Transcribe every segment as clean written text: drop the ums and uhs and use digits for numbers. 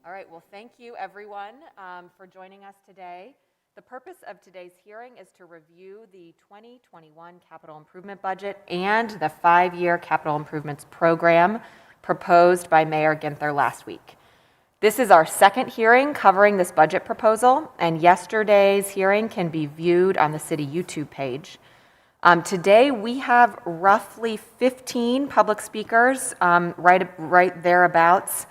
All right, well, thank you everyone for joining us today. The purpose of today's hearing is to review the 2021 capital improvement budget and the 5-year capital improvements program proposed by Mayor Ginther last week. This is our second hearing covering this budget proposal, and yesterday's hearing can be viewed on the city YouTube page. Today we have roughly 15 public speakers, right thereabouts.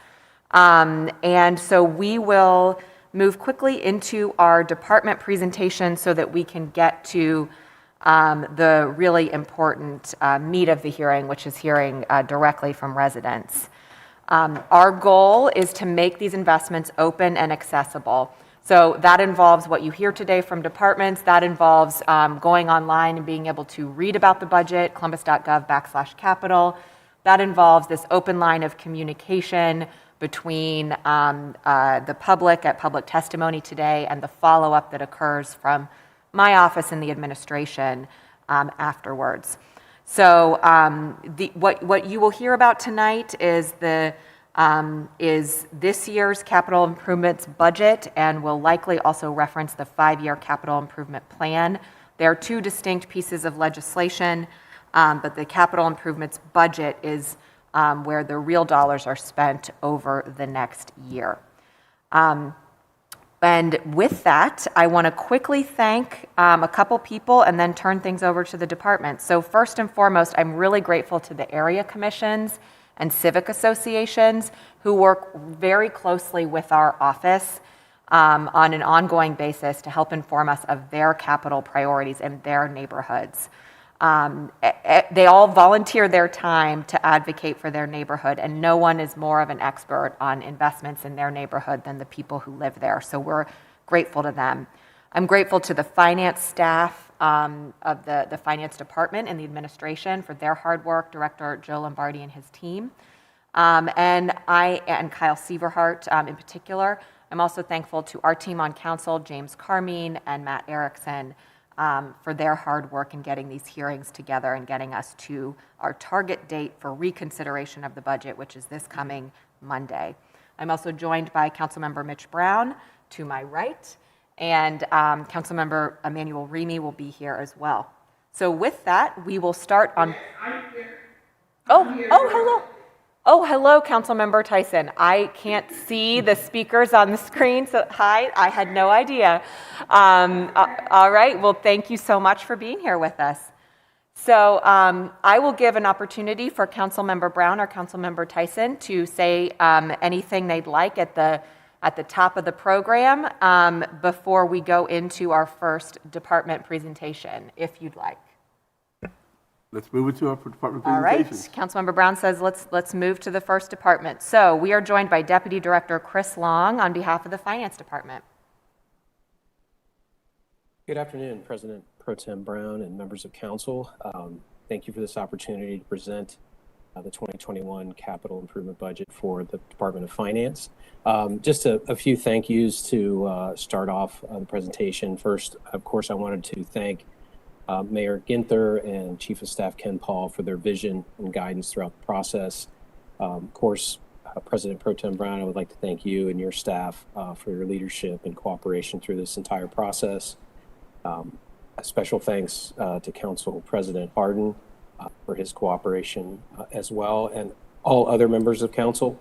And so we will move quickly into our department presentation so that we can get to the really important meat of the hearing, which is hearing directly from residents. Our goal is to make these investments open and accessible. So that involves what you hear today from departments. That involves going online and being able to read about the budget, columbus.gov/capital. That involves this open line of communication between the public at public testimony today and the follow-up that occurs from my office and the administration afterwards. So what you will hear about tonight is this year's capital improvements budget, and will likely also reference the 5-year capital improvement plan. There are two distinct pieces of legislation, but the capital improvements budget is where the real dollars are spent over the next year. And with that, I want to quickly thank a couple people and then turn things over to the department. So first and foremost, I'm really grateful to the area commissions and civic associations who work very closely with our office on an ongoing basis to help inform us of their capital priorities in their neighborhoods. They all volunteer their time to advocate for their neighborhood, and no one is more of an expert on investments in their neighborhood than the people who live there. So we're grateful to them. I'm grateful to the finance staff of the finance department and the administration for their hard work, Director Joe Lombardi and his team. And Kyle Sieverhart in particular. I'm also thankful to our team on council, James Carmine and Matt Erickson, for their hard work in getting these hearings together and getting us to our target date for reconsideration of the budget, which is this coming Monday. I'm also joined by Councilmember Mitch Brown to my right, and Councilmember Emmanuel Remy will be here as well. So with that, we will start on... Hello. Oh, hello, Councilmember Tyson. I can't see the speakers on the screen, so hi, I had no idea. All right, well, thank you so much for being here with us. So I will give an opportunity for Councilmember Brown or Councilmember Tyson to say anything they'd like at the top of the program before we go into our first department presentation, if you'd like. Let's move it to our department All right, presentations. Councilmember Brown says let's move to the first department. So we are joined by Deputy Director Chris Long on behalf of the Finance Department. Good afternoon, President Pro Tem Brown and members of council. Thank you for this opportunity to present the 2021 capital improvement budget for the Department of Finance. Just a few thank yous to start off the presentation. First, of course, I wanted to thank Mayor Ginther and Chief of Staff Ken Paul for their vision and guidance throughout the process. Of course, President Pro Tem Brown, I would like to thank you and your staff for your leadership and cooperation through this entire process. A special thanks to Council President Harden for his cooperation as well, and all other members of council.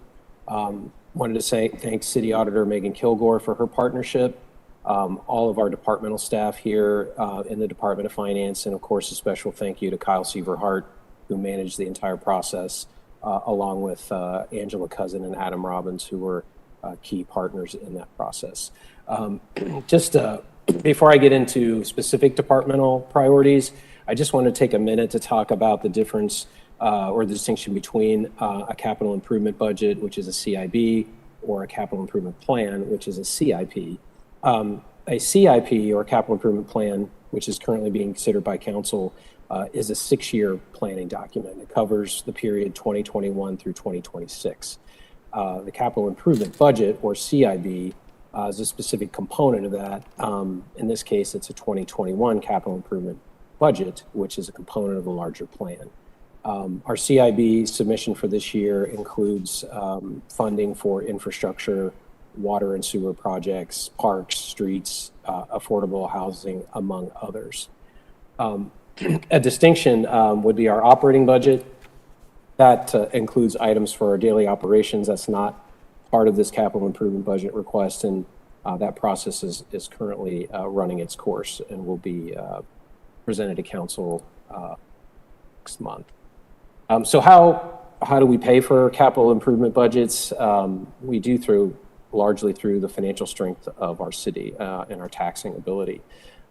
Wanted to say thanks City Auditor Megan Kilgore for her partnership, all of our departmental staff here in the Department of Finance, and of course a special thank you to Kyle Sieverhart, who managed the entire process, along with Angela Cousin and Adam Robbins, who were key partners in that process. Before I get into specific departmental priorities, I just want to take a minute to talk about the difference or the distinction between a capital improvement budget, which is a CIB, or a capital improvement plan, which is a CIP. A CIP, or capital improvement plan, which is currently being considered by council, is a 6-year planning document. It covers the period 2021 through 2026. The capital improvement budget, or CIB, is a specific component of that. In this case, it's a 2021 capital improvement budget, which is a component of a larger plan. Our CIB submission for this year includes funding for infrastructure water and sewer projects, parks, streets, affordable housing, among others. A distinction would be our operating budget. That includes items for our daily operations. That's not part of this capital improvement budget request, and that process is currently running its course and will be presented to council next month. So how do we pay for capital improvement budgets? We do largely through the financial strength of our city and our taxing ability.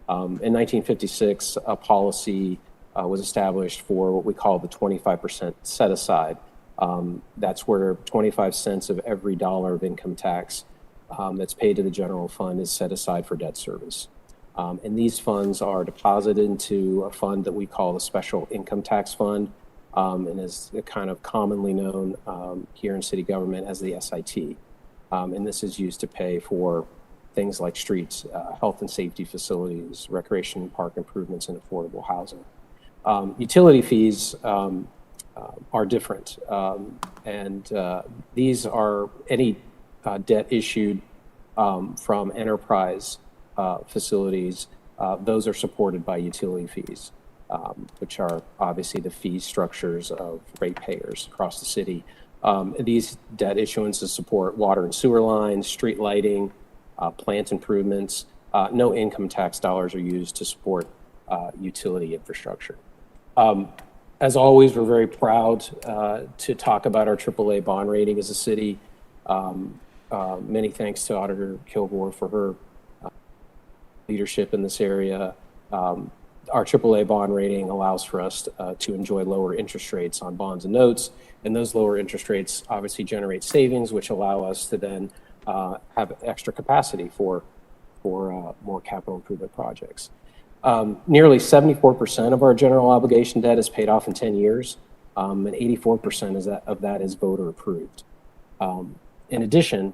In 1956, a policy was established for what we call the 25% set aside. That's where 25 cents of every dollar of income tax that's paid to the general fund is set aside for debt service. And these funds are deposited into a fund that we call the Special Income Tax Fund, and is kind of commonly known here in city government as the SIT. And this is used to pay for things like streets, health and safety facilities, recreation and park improvements, and affordable housing. Utility fees are different, and these are any debt issued from enterprise facilities. Those are supported by utility fees, which are obviously the fee structures of ratepayers across the city. These debt issuances support water and sewer lines, street lighting, plant improvements. No income tax dollars are used to support utility infrastructure. As always, we're very proud to talk about our AAA bond rating as a city. Many thanks to Auditor Kilgore for her leadership in this area. Our AAA bond rating allows for us to enjoy lower interest rates on bonds and notes, and those lower interest rates obviously generate savings, which allow us to then have extra capacity for more capital improvement projects. Nearly 74% of our general obligation debt is paid off in 10 years, and 84% of that is voter approved. In addition,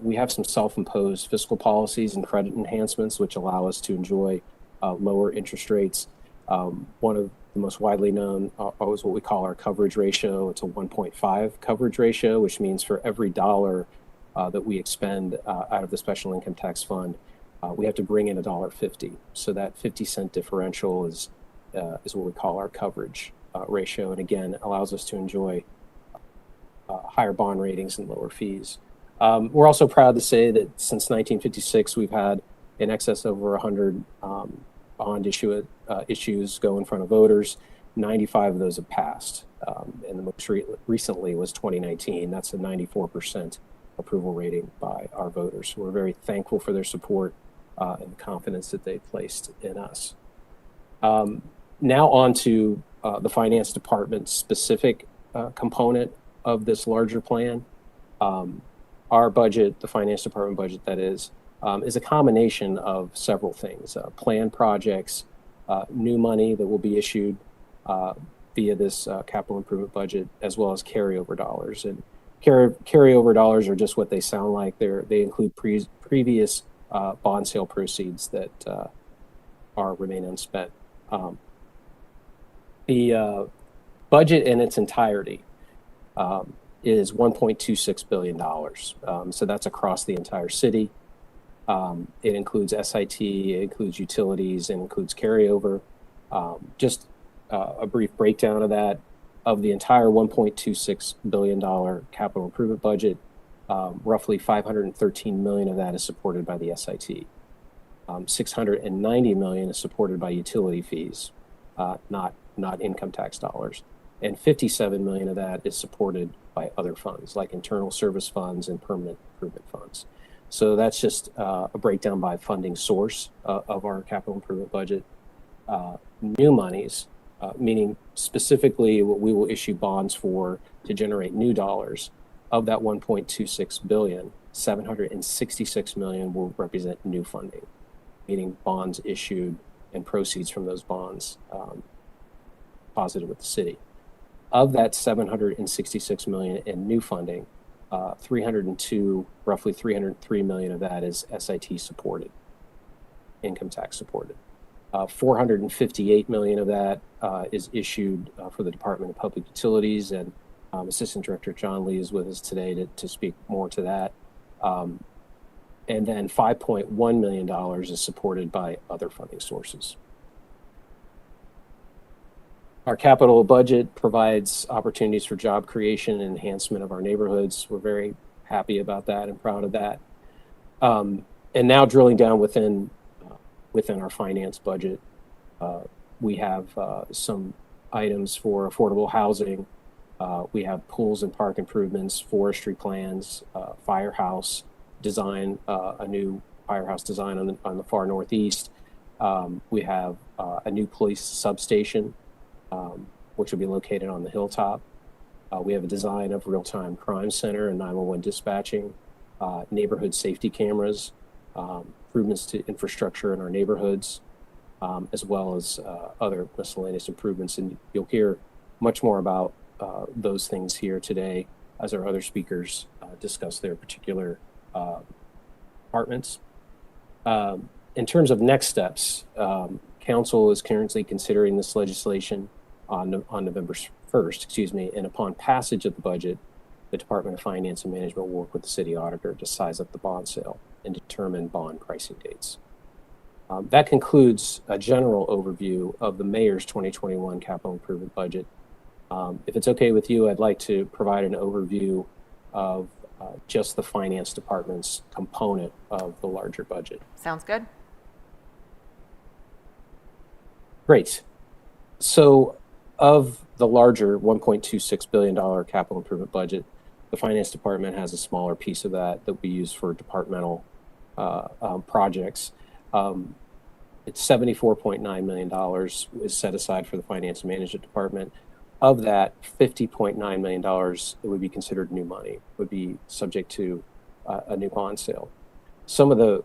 we have some self-imposed fiscal policies and credit enhancements which allow us to enjoy lower interest rates. One of the most widely known is what we call our coverage ratio. It's a 1.5 coverage ratio, which means for every dollar that we expend out of the Special Income Tax Fund, we have to bring in $1.50. So that 50-cent differential is what we call our coverage ratio, and again allows us to enjoy higher bond ratings and lower fees. We're also proud to say that since 1956, we've had in excess of over 100 bond issues go in front of voters. 95 of those have passed, and the most recently was 2019. That's a 94% approval rating by our voters. So we're very thankful for their support and the confidence that they placed in us. Now on to the finance department specific component of this larger plan. Our budget, the finance department budget that is a combination of several things: planned projects, new money that will be issued via this capital improvement budget, as well as carryover dollars. And carryover dollars are just what they sound like. They include previous bond sale proceeds that remain unspent. The budget in its entirety is $1.26 billion. So that's across the entire city. It includes SIT, it includes utilities, it includes carryover. Just a brief breakdown of that. Of the entire $1.26 billion capital improvement budget, roughly $513 million of that is supported by the SIT. $690 million is supported by utility fees, not income tax dollars. And $57 million of that is supported by other funds, like internal service funds and permanent improvement funds. So that's just a breakdown by funding source of our capital improvement budget. New monies, meaning specifically what we will issue bonds for to generate new dollars. Of that $1.26 billion, $766 million will represent new funding, meaning bonds issued and proceeds from those bonds deposited with the city. Of that $766 million in new funding, roughly $303 million of that is SIT supported, income tax supported. $458 million of that is issued for the Department of Public Utilities, and Assistant Director John Lee is with us today to speak more to that. and then $5.1 million is supported by other funding sources. Our capital budget provides opportunities for job creation and enhancement of our neighborhoods. We're very happy about that and proud of that. And now drilling down within our finance budget, we have some items for affordable housing. We have pools and park improvements, forestry plans, firehouse design, a new firehouse design on the far northeast. We have a new police substation, which will be located on the Hilltop. We have a design of real-time crime center and 911 dispatching, neighborhood safety cameras, improvements to infrastructure in our neighborhoods, as well as other miscellaneous improvements. And you'll hear much more about those things here today as our other speakers discuss their particular departments. In terms of next steps, Council is currently considering this legislation on November 1st, and upon passage of the budget, the Department of Finance and Management will work with the city auditor to size up the bond sale and determine bond pricing dates. That concludes a general overview of the mayor's 2021 capital improvement budget. If it's okay with you, I'd like to provide an overview of just the finance department's component of the larger budget. Sounds good. Great. So of the larger $1.26 billion capital improvement budget, the finance department has a smaller piece of that we use for departmental projects. It's $74.9 million is set aside for the finance and management department. Of that, $50.9 million would be considered new money, would be subject to a new bond sale. Some of the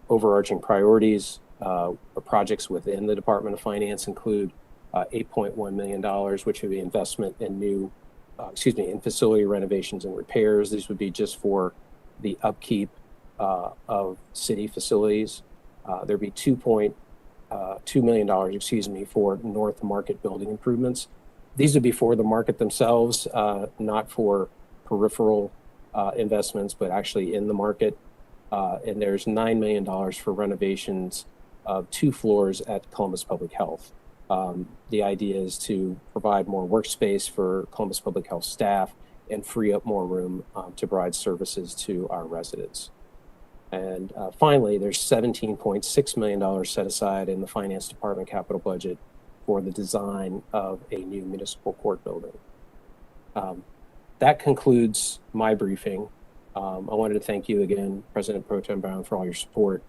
overarching priorities or projects within the Department of Finance include $8.1 million, which would be investment in in facility renovations and repairs. These would be just for the upkeep of city facilities. There'd be $2.2 million, for North Market building improvements. These would be for the market themselves, not for peripheral investments, but actually in the market. And there's $9 million for renovations of 2 floors at Columbus Public Health. The idea is to provide more workspace for Columbus Public Health staff and free up more room to provide services to our residents. And finally, there's $17.6 million set aside in the finance department capital budget for the design of a new municipal court building. That concludes my briefing. I wanted to thank you again, President Pro Tem Brown, for all your support.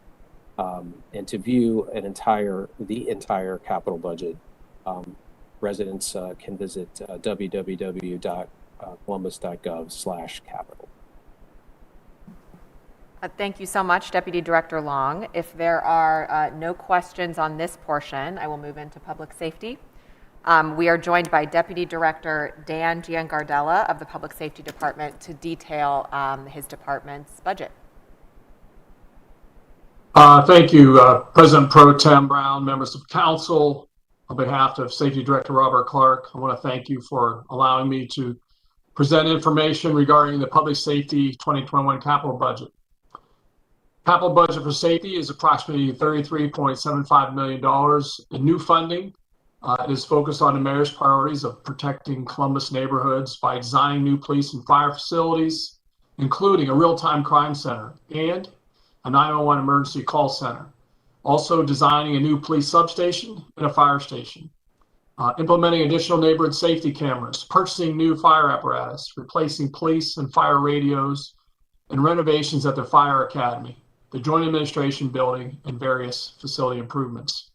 And to view the entire capital budget, residents can visit www.columbus.gov/capital. Thank you so much, Deputy Director Long. If there are no questions on this portion, I will move into public safety. We are joined by Deputy Director Gian Gardella of the Public Safety Department to detail his department's budget. Thank you, President Pro Tem Brown, members of council. On behalf of Safety Director Robert Clark, I want to thank you for allowing me to present information regarding the Public Safety 2021 capital budget. Capital budget for safety is approximately $33.75 million in new funding. It is focused on the mayor's priorities of protecting Columbus neighborhoods by designing new police and fire facilities, including a real-time crime center and a 911 emergency call center. Also designing a new police substation and a fire station. Implementing additional neighborhood safety cameras, purchasing new fire apparatus, replacing police and fire radios, and renovations at the fire academy, the Joint Administration Building, and various facility improvements.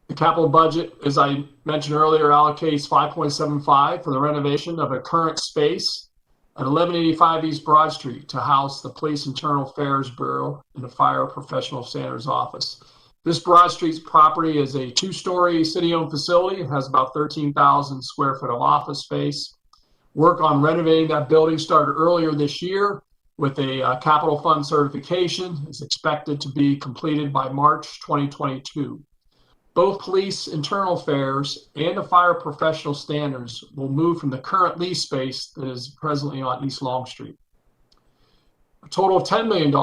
The capital budget, as I mentioned earlier, allocates $5.75 for the renovation of a current space at 1185 East Broad Street to house the Police Internal Affairs Bureau and the Fire Professional Standards Office. This Broad Street property is a 2-story city-owned facility. It has about 13,000 square foot of office space. Work on renovating that building started earlier this year with a capital fund certification. Is expected to be completed by March 2022. Both police internal affairs and the fire professional standards will move from the current lease space that is presently on East Long Street. A total of $10 million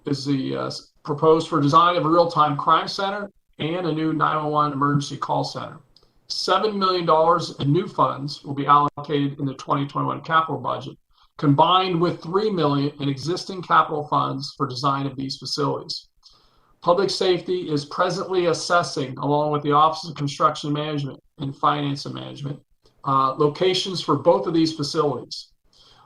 is the proposed for design of a real-time crime center and a new 911 emergency call center. $7 million in new funds will be allocated in the 2021 capital budget, combined with $3 million in existing capital funds for design of these facilities. Public Safety is presently assessing, along with the Office of Construction Management and Finance and Management, locations for both of these facilities.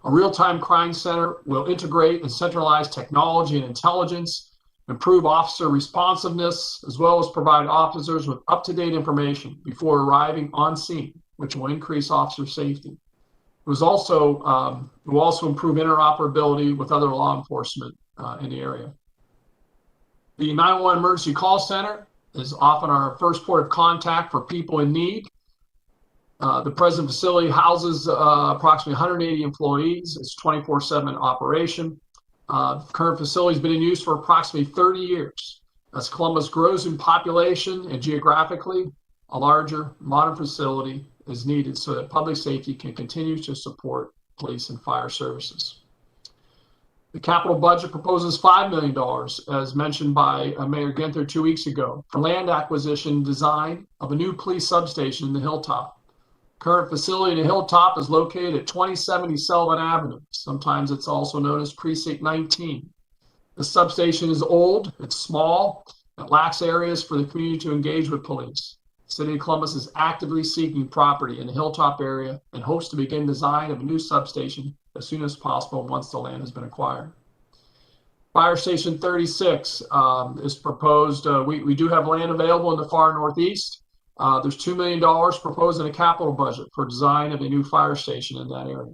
A real-time crime center will integrate and centralize technology and intelligence, improve officer responsiveness, as well as provide officers with up-to-date information before arriving on scene, which will increase officer safety. It will also improve interoperability with other law enforcement in the area. The 911 emergency call center is often our first port of contact for people in need. The present facility houses approximately 180 employees. It's 24/7 operation. The current facility has been in use for approximately 30 years. As Columbus grows in population and geographically, a larger, modern facility is needed so that public safety can continue to support police and fire services. The capital budget proposes $5 million, as mentioned by Mayor Ginther 2 weeks ago, for land acquisition and design of a new police substation in the Hilltop. Current facility in the Hilltop is located at 2070 Sullivan Avenue. Sometimes it's also known as Precinct 19. The substation is old, it's small, it lacks areas for the community to engage with police. The City of Columbus is actively seeking property in the Hilltop area and hopes to begin design of a new substation as soon as possible once the land has been acquired. Fire Station 36 is proposed. We do have land available in the far northeast. There's $2 million proposed in a capital budget for design of a new fire station in that area.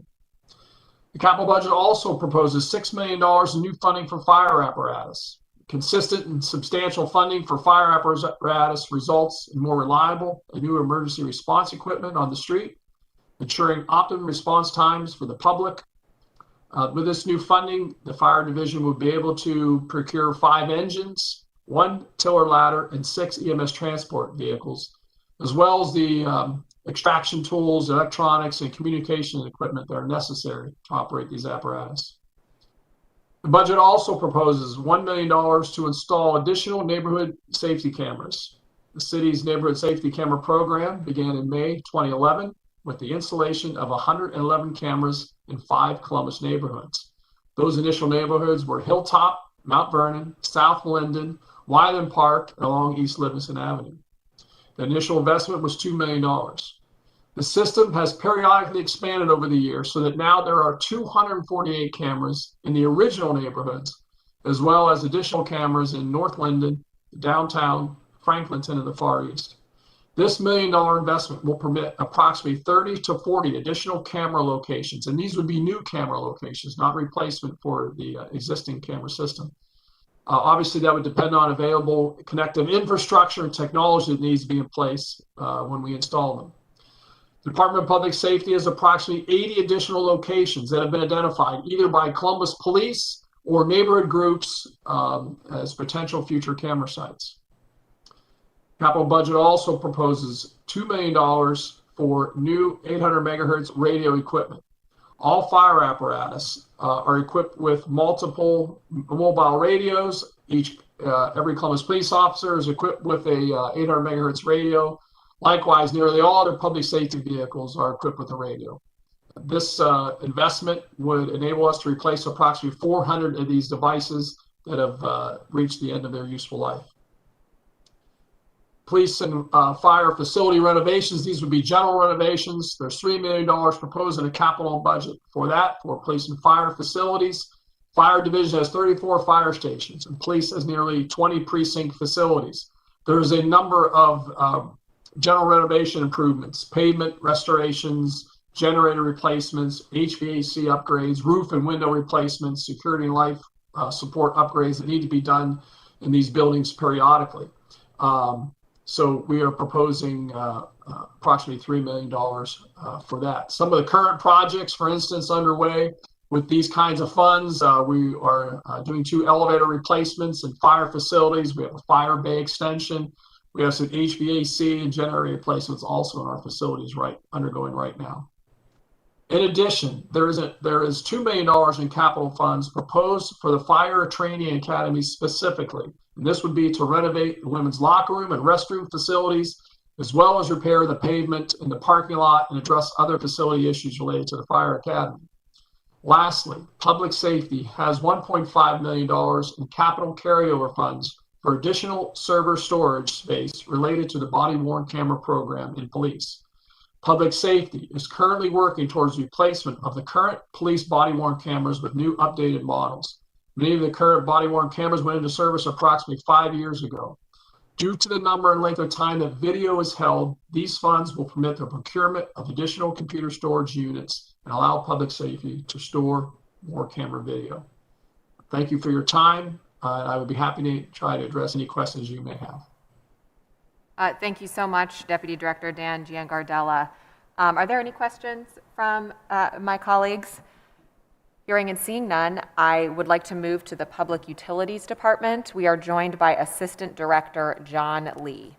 The capital budget also proposes $6 million in new funding for fire apparatus. Consistent and substantial funding for fire apparatus results in more reliable and new emergency response equipment on the street, ensuring optimum response times for the public. With this new funding, the fire division will be able to procure 5 engines, 1 tiller ladder, and 6 EMS transport vehicles, as well as the extraction tools, electronics, and communication equipment that are necessary to operate these apparatus. The budget also proposes $1 million to install additional neighborhood safety cameras. The city's neighborhood safety camera program began in May 2011 with the installation of 111 cameras in 5 Columbus neighborhoods. Those initial neighborhoods were Hilltop, Mount Vernon, South Linden, Wyland Park, and along East Livingston Avenue. The initial investment was $2 million. The system has periodically expanded over the years so that now there are 248 cameras in the original neighborhoods, as well as additional cameras in North Linden, downtown, Franklinton, and the Far East. This $1 million investment will permit approximately 30 to 40 additional camera locations, and these would be new camera locations, not replacement for the existing camera system. Obviously, that would depend on available connective infrastructure and technology that needs to be in place when we install them. The Department of Public Safety has approximately 80 additional locations that have been identified either by Columbus Police or neighborhood groups as potential future camera sites. Capital budget also proposes $2 million for new 800 megahertz radio equipment. All fire apparatus are equipped with multiple mobile radios. Every Columbus police officer is equipped with a 800 megahertz radio. Likewise, nearly all other public safety vehicles are equipped with a radio. This investment would enable us to replace approximately 400 of these devices that have reached the end of their useful life. Police and fire facility renovations, these would be general renovations. There's $3 million proposed in a capital budget for that, for police and fire facilities. Fire division has 34 fire stations, and police has nearly 20 precinct facilities. There's a number of general renovation improvements, pavement restorations, generator replacements, HVAC upgrades, roof and window replacements, security and life support upgrades that need to be done in these buildings periodically. So we are proposing approximately $3 million for that. Some of the current projects, for instance, underway with these kinds of funds, we are doing 2 elevator replacements in fire facilities. We have a fire bay extension. We have some HVAC and generator replacements also in our facilities undergoing right now. In addition, there is $2 million in capital funds proposed for the fire training academy specifically. And this would be to renovate the women's locker room and restroom facilities, as well as repair the pavement in the parking lot and address other facility issues related to the fire academy. Lastly, public safety has $1.5 million in capital carryover funds for additional server storage space related to the body-worn camera program in police. Public safety is currently working towards replacement of the current police body-worn cameras with new updated models. Many of the current body-worn cameras went into service approximately 5 years ago. Due to the number and length of time that video is held, these funds will permit the procurement of additional computer storage units and allow public safety to store more camera video. Thank you for your time. I would be happy to try to address any questions you may have. Thank you so much, Deputy Director Dan Gian Gardella. Are there any questions from my colleagues? Hearing and seeing none, I would like to move to the Public Utilities Department. We are joined by Assistant Director John Lee.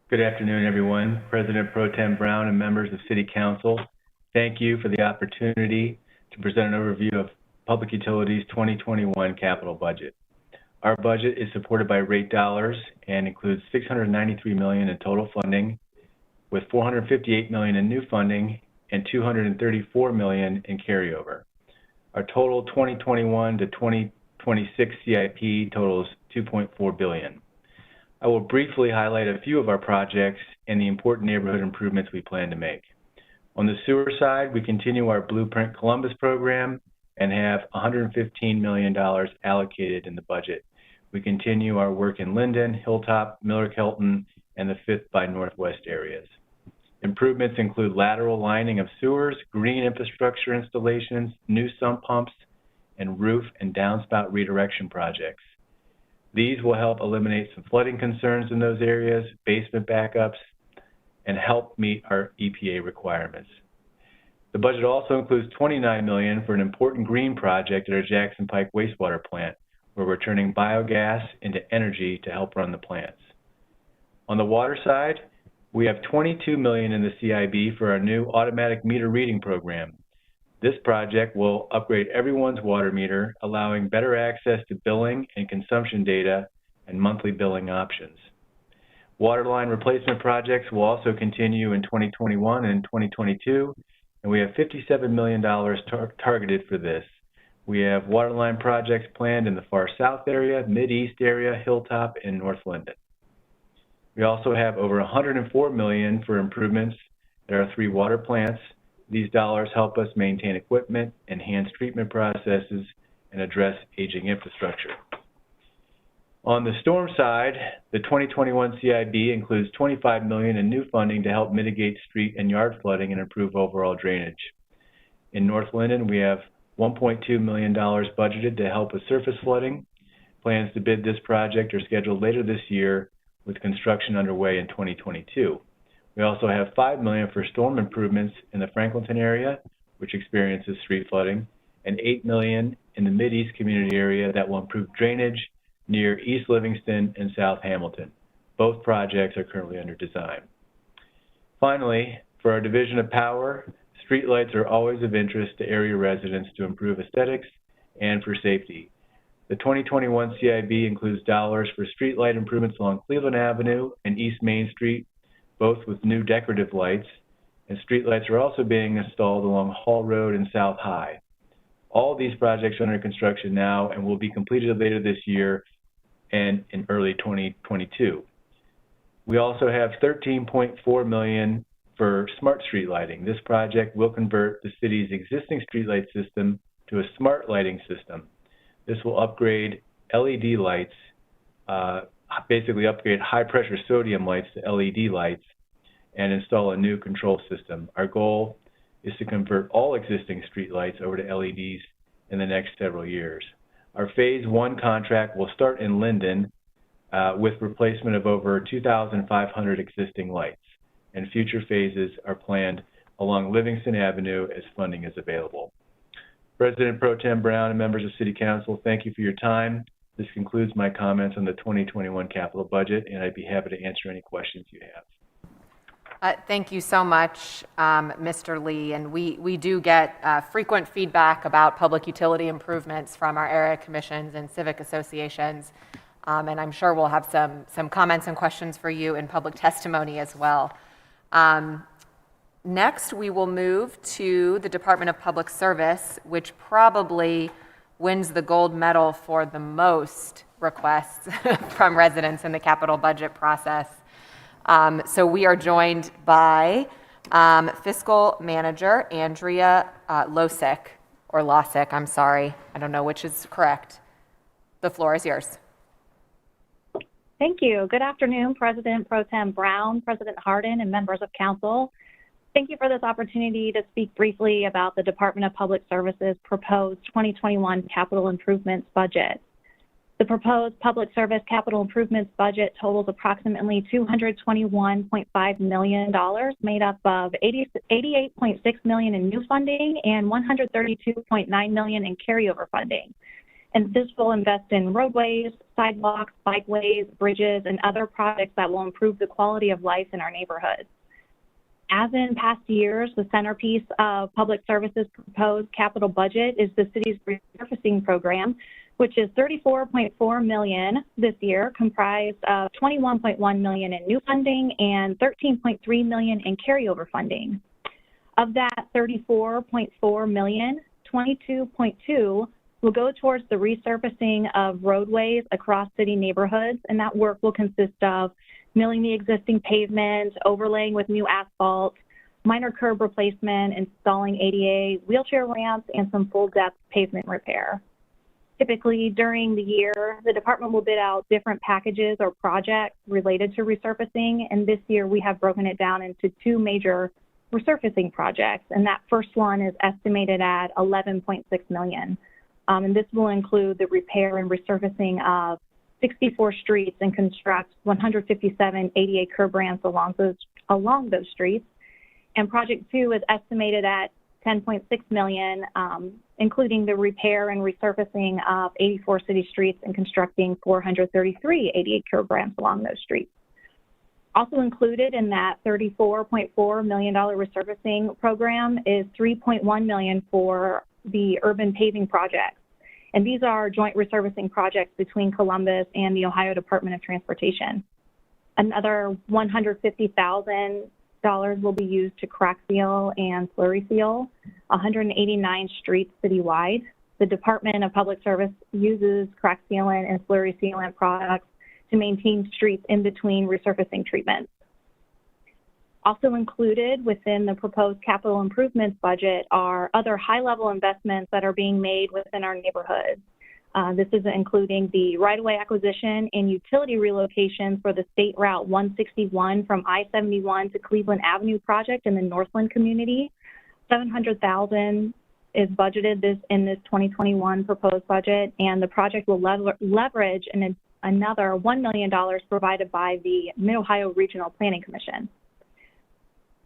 Good afternoon, everyone. President Pro Tem Brown and members of City Council, thank you for the opportunity to present an overview of Public Utilities 2021 capital budget. Our budget is supported by rate dollars and includes $693 million in total funding, with $458 million in new funding and $234 million in carryover. Our total 2021 to 2026 CIP totals $2.4 billion. I will briefly highlight a few of our projects and the important neighborhood improvements we plan to make. On the sewer side, we continue our Blueprint Columbus program and have $115 million allocated in the budget. We continue our work in Linden, Hilltop, Miller-Kelton, and the 5th by Northwest areas. Improvements include lateral lining of sewers, green infrastructure installations, new sump pumps, and roof and downspout redirection projects. These will help eliminate some flooding concerns in those areas, basement backups, and help meet our EPA requirements. The budget also includes $29 million for an important green project at our Jackson Pike wastewater plant, where we're turning biogas into energy to help run the plants. On the water side, we have $22 million in the CIB for our new automatic meter reading program. This project will upgrade everyone's water meter, allowing better access to billing and consumption data and monthly billing options. Water line replacement projects will also continue in 2021 and 2022, and we have $57 million targeted for this. We have water line projects planned in the far south area, mid-east area, Hilltop, and Northland. We also have over $104 million for improvements at our 3 water plants. These dollars help us maintain equipment, enhance treatment processes, and address aging infrastructure. On the storm side, the 2021 CIB includes $25 million in new funding to help mitigate street and yard flooding and improve overall drainage. In North Linden, we have $1.2 million budgeted to help with surface flooding. Plans to bid this project are scheduled later this year, with construction underway in 2022. We also have $5 million for storm improvements in the Franklinton area, which experiences street flooding, and $8 million in the Mid-East community area that will improve drainage near East Livingston and South Hamilton. Both projects are currently under design. Finally, for our division of power, streetlights are always of interest to area residents to improve aesthetics and for safety. The 2021 CIB includes dollars for streetlight improvements along Cleveland Avenue and East Main Street, both with new decorative lights, and streetlights are also being installed along Hall Road and South High. All these projects are under construction now and will be completed later this year and in early 2022. We also have $13.4 million for smart street lighting. This project will convert the city's existing streetlight system to a smart lighting system. This will upgrade LED lights, basically upgrade high-pressure sodium lights to LED lights and install a new control system. Our goal is to convert all existing street lights over to LEDs in the next several years. Our Phase 1 contract will start in Linden with replacement of over 2,500 existing lights, and future phases are planned along Livingston Avenue as funding is available. President Pro Tem Brown and members of City Council, thank you for your time. This concludes my comments on the 2021 capital budget, and I'd be happy to answer any questions you have. Thank you so much, Mr. Lee. And we do get frequent feedback about public utility improvements from our area commissions and civic associations. And I'm sure we'll have some comments and questions for you in public testimony as well. Next, we will move to the Department of Public Service, which probably wins the gold medal for the most requests from residents in the capital budget process. So we are joined by Fiscal Manager Andrea Losick, or Losick, I'm sorry. I don't know which is correct. The floor is yours. Thank you. Good afternoon, President Pro Tem Brown, President Hardin, and members of council. Thank you for this opportunity to speak briefly about the Department of Public Services proposed 2021 capital improvements budget. The proposed public service capital improvements budget totals approximately $221.5 million, made up of $88.6 million in new funding and $132.9 million in carryover funding. And this will invest in roadways, sidewalks, bikeways, bridges, and other projects that will improve the quality of life in our neighborhoods. As in past years, the centerpiece of Public Services proposed capital budget is the city's resurfacing program, which is $34.4 million this year, comprised of $21.1 million in new funding and $13.3 million in carryover funding. Of that $34.4 million, $22.2 will go towards the resurfacing of roadways across city neighborhoods, and that work will consist of milling the existing pavement, overlaying with new asphalt, minor curb replacement, installing ADA wheelchair ramps, and some full-depth pavement repair. Typically, during the year, the department will bid out different packages or projects related to resurfacing, and this year we have broken it down into two major resurfacing projects, and that first one is estimated at $11.6 million. And this will include the repair and resurfacing of 64 streets and construct 157 ADA curb ramps along those streets. And project two is estimated at $10.6 million, including the repair and resurfacing of 84 city streets and constructing 433 ADA curb ramps along those streets. Also included in that $34.4 million resurfacing program is $3.1 million for the urban paving projects. And these are joint resurfacing projects between Columbus and the Ohio Department of Transportation. Another $150,000 will be used to crack seal and slurry seal 189 streets citywide. The Department of Public Service uses crack sealant and slurry sealant products to maintain streets in between resurfacing treatments. Also included within the proposed capital improvements budget are other high-level investments that are being made within our neighborhoods. This is including the right-of-way acquisition and utility relocation for the State Route 161 from I-71 to Cleveland Avenue project in the Northland community. $700,000 is budgeted in this 2021 proposed budget, and the project will leverage another $1 million provided by the Mid-Ohio Regional Planning Commission.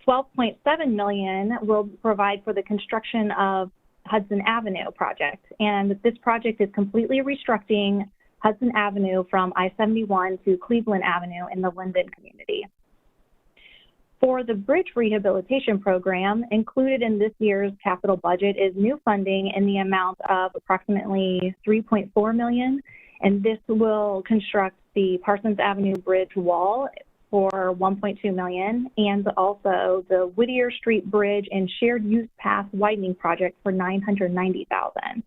$12.7 million will provide for the construction of Hudson Avenue project, and this project is completely restructuring Hudson Avenue from I-71 to Cleveland Avenue in the Linden community. For the bridge rehabilitation program, included in this year's capital budget is new funding in the amount of approximately $3.4 million, and this will construct the Parsons Avenue Bridge wall for $1.2 million, and also the Whittier Street Bridge and shared use path widening project for $990,000.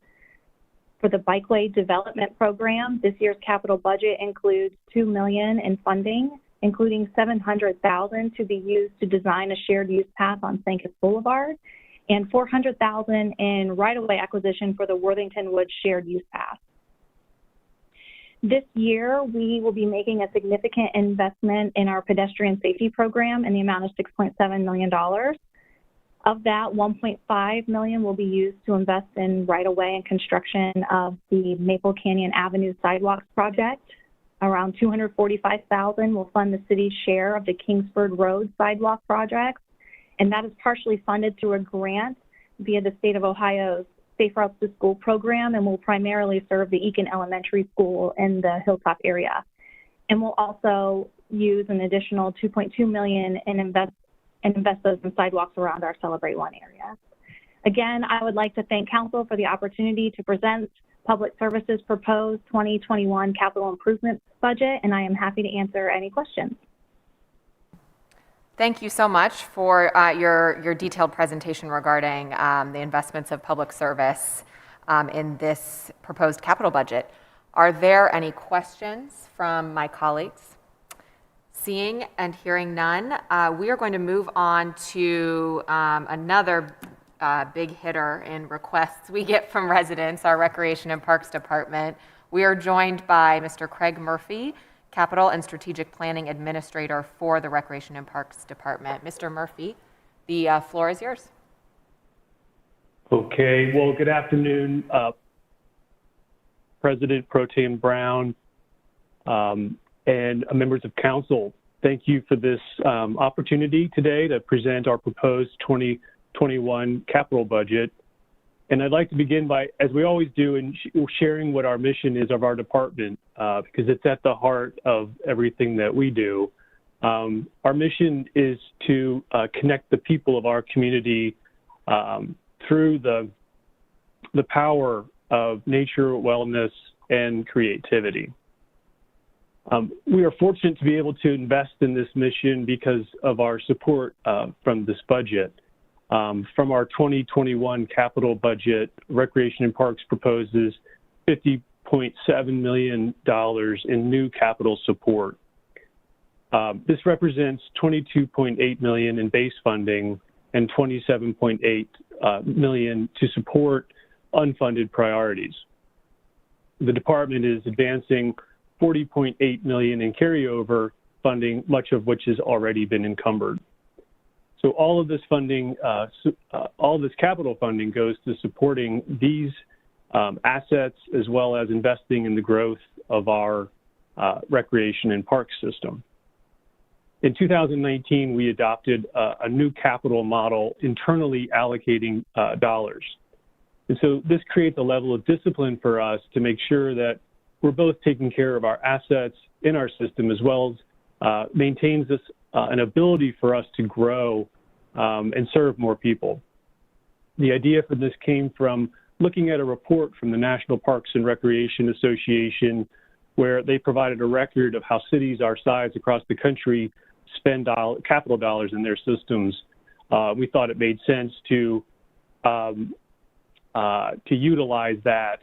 For the bikeway development program, this year's capital budget includes $2 million in funding, including $700,000 to be used to design a shared use path on Sankis Boulevard, and $400,000 in right-of-way acquisition for the Worthington Woods shared use path. This year, we will be making a significant investment in our pedestrian safety program in the amount of $6.7 million. Of that, $1.5 million will be used to invest in right-of-way and construction of the Maple Canyon Avenue sidewalks project. Around $245,000 will fund the city's share of the Kingsford Road sidewalk project, and that is partially funded through a grant via the state of Ohio's Safe Routes to School program, and will primarily serve the Eakin Elementary School in the Hilltop area. And we'll also use an additional $2.2 million in and invest those in sidewalks around our Celebrate One area. Again, I would like to thank Council for the opportunity to present Public Services Proposed 2021 Capital Improvement Budget, and I am happy to answer any questions. Thank you so much for your detailed presentation regarding the investments of public service in this proposed capital budget. Are there any questions from my colleagues? Seeing and hearing none, we are going to move on to another big hitter in requests we get from residents, our Recreation and Parks Department. We are joined by Mr. Craig Murphy, Capital and Strategic Planning Administrator for the Recreation and Parks Department. Mr. Murphy, the floor is yours. Okay, well, good afternoon, President Pro Tem Brown and members of Council. Thank you for this opportunity today to present our proposed 2021 capital budget. And I'd like to begin by, as we always do, in sharing what our mission is of our department, because it's at the heart of everything that we do. Our mission is to connect the people of our community through the power of nature, wellness, and creativity. We are fortunate to be able to invest in this mission because of our support from this budget. From our 2021 capital budget, Recreation and Parks proposes $50.7 million in new capital support. This represents $22.8 million in base funding and $27.8 million to support unfunded priorities. The department is advancing $40.8 million in carryover funding, much of which has already been encumbered. So all of this funding, all this capital funding goes to supporting these assets as well as investing in the growth of our recreation and park system. In 2019, we adopted a new capital model internally allocating dollars. And so this creates a level of discipline for us to make sure that we're both taking care of our assets in our system as well as maintains this an ability for us to grow and serve more people. The idea for this came from looking at a report from the National Parks and Recreation Association, where they provided a record of how cities our size across the country spend capital dollars in their systems. We thought it made sense to utilize that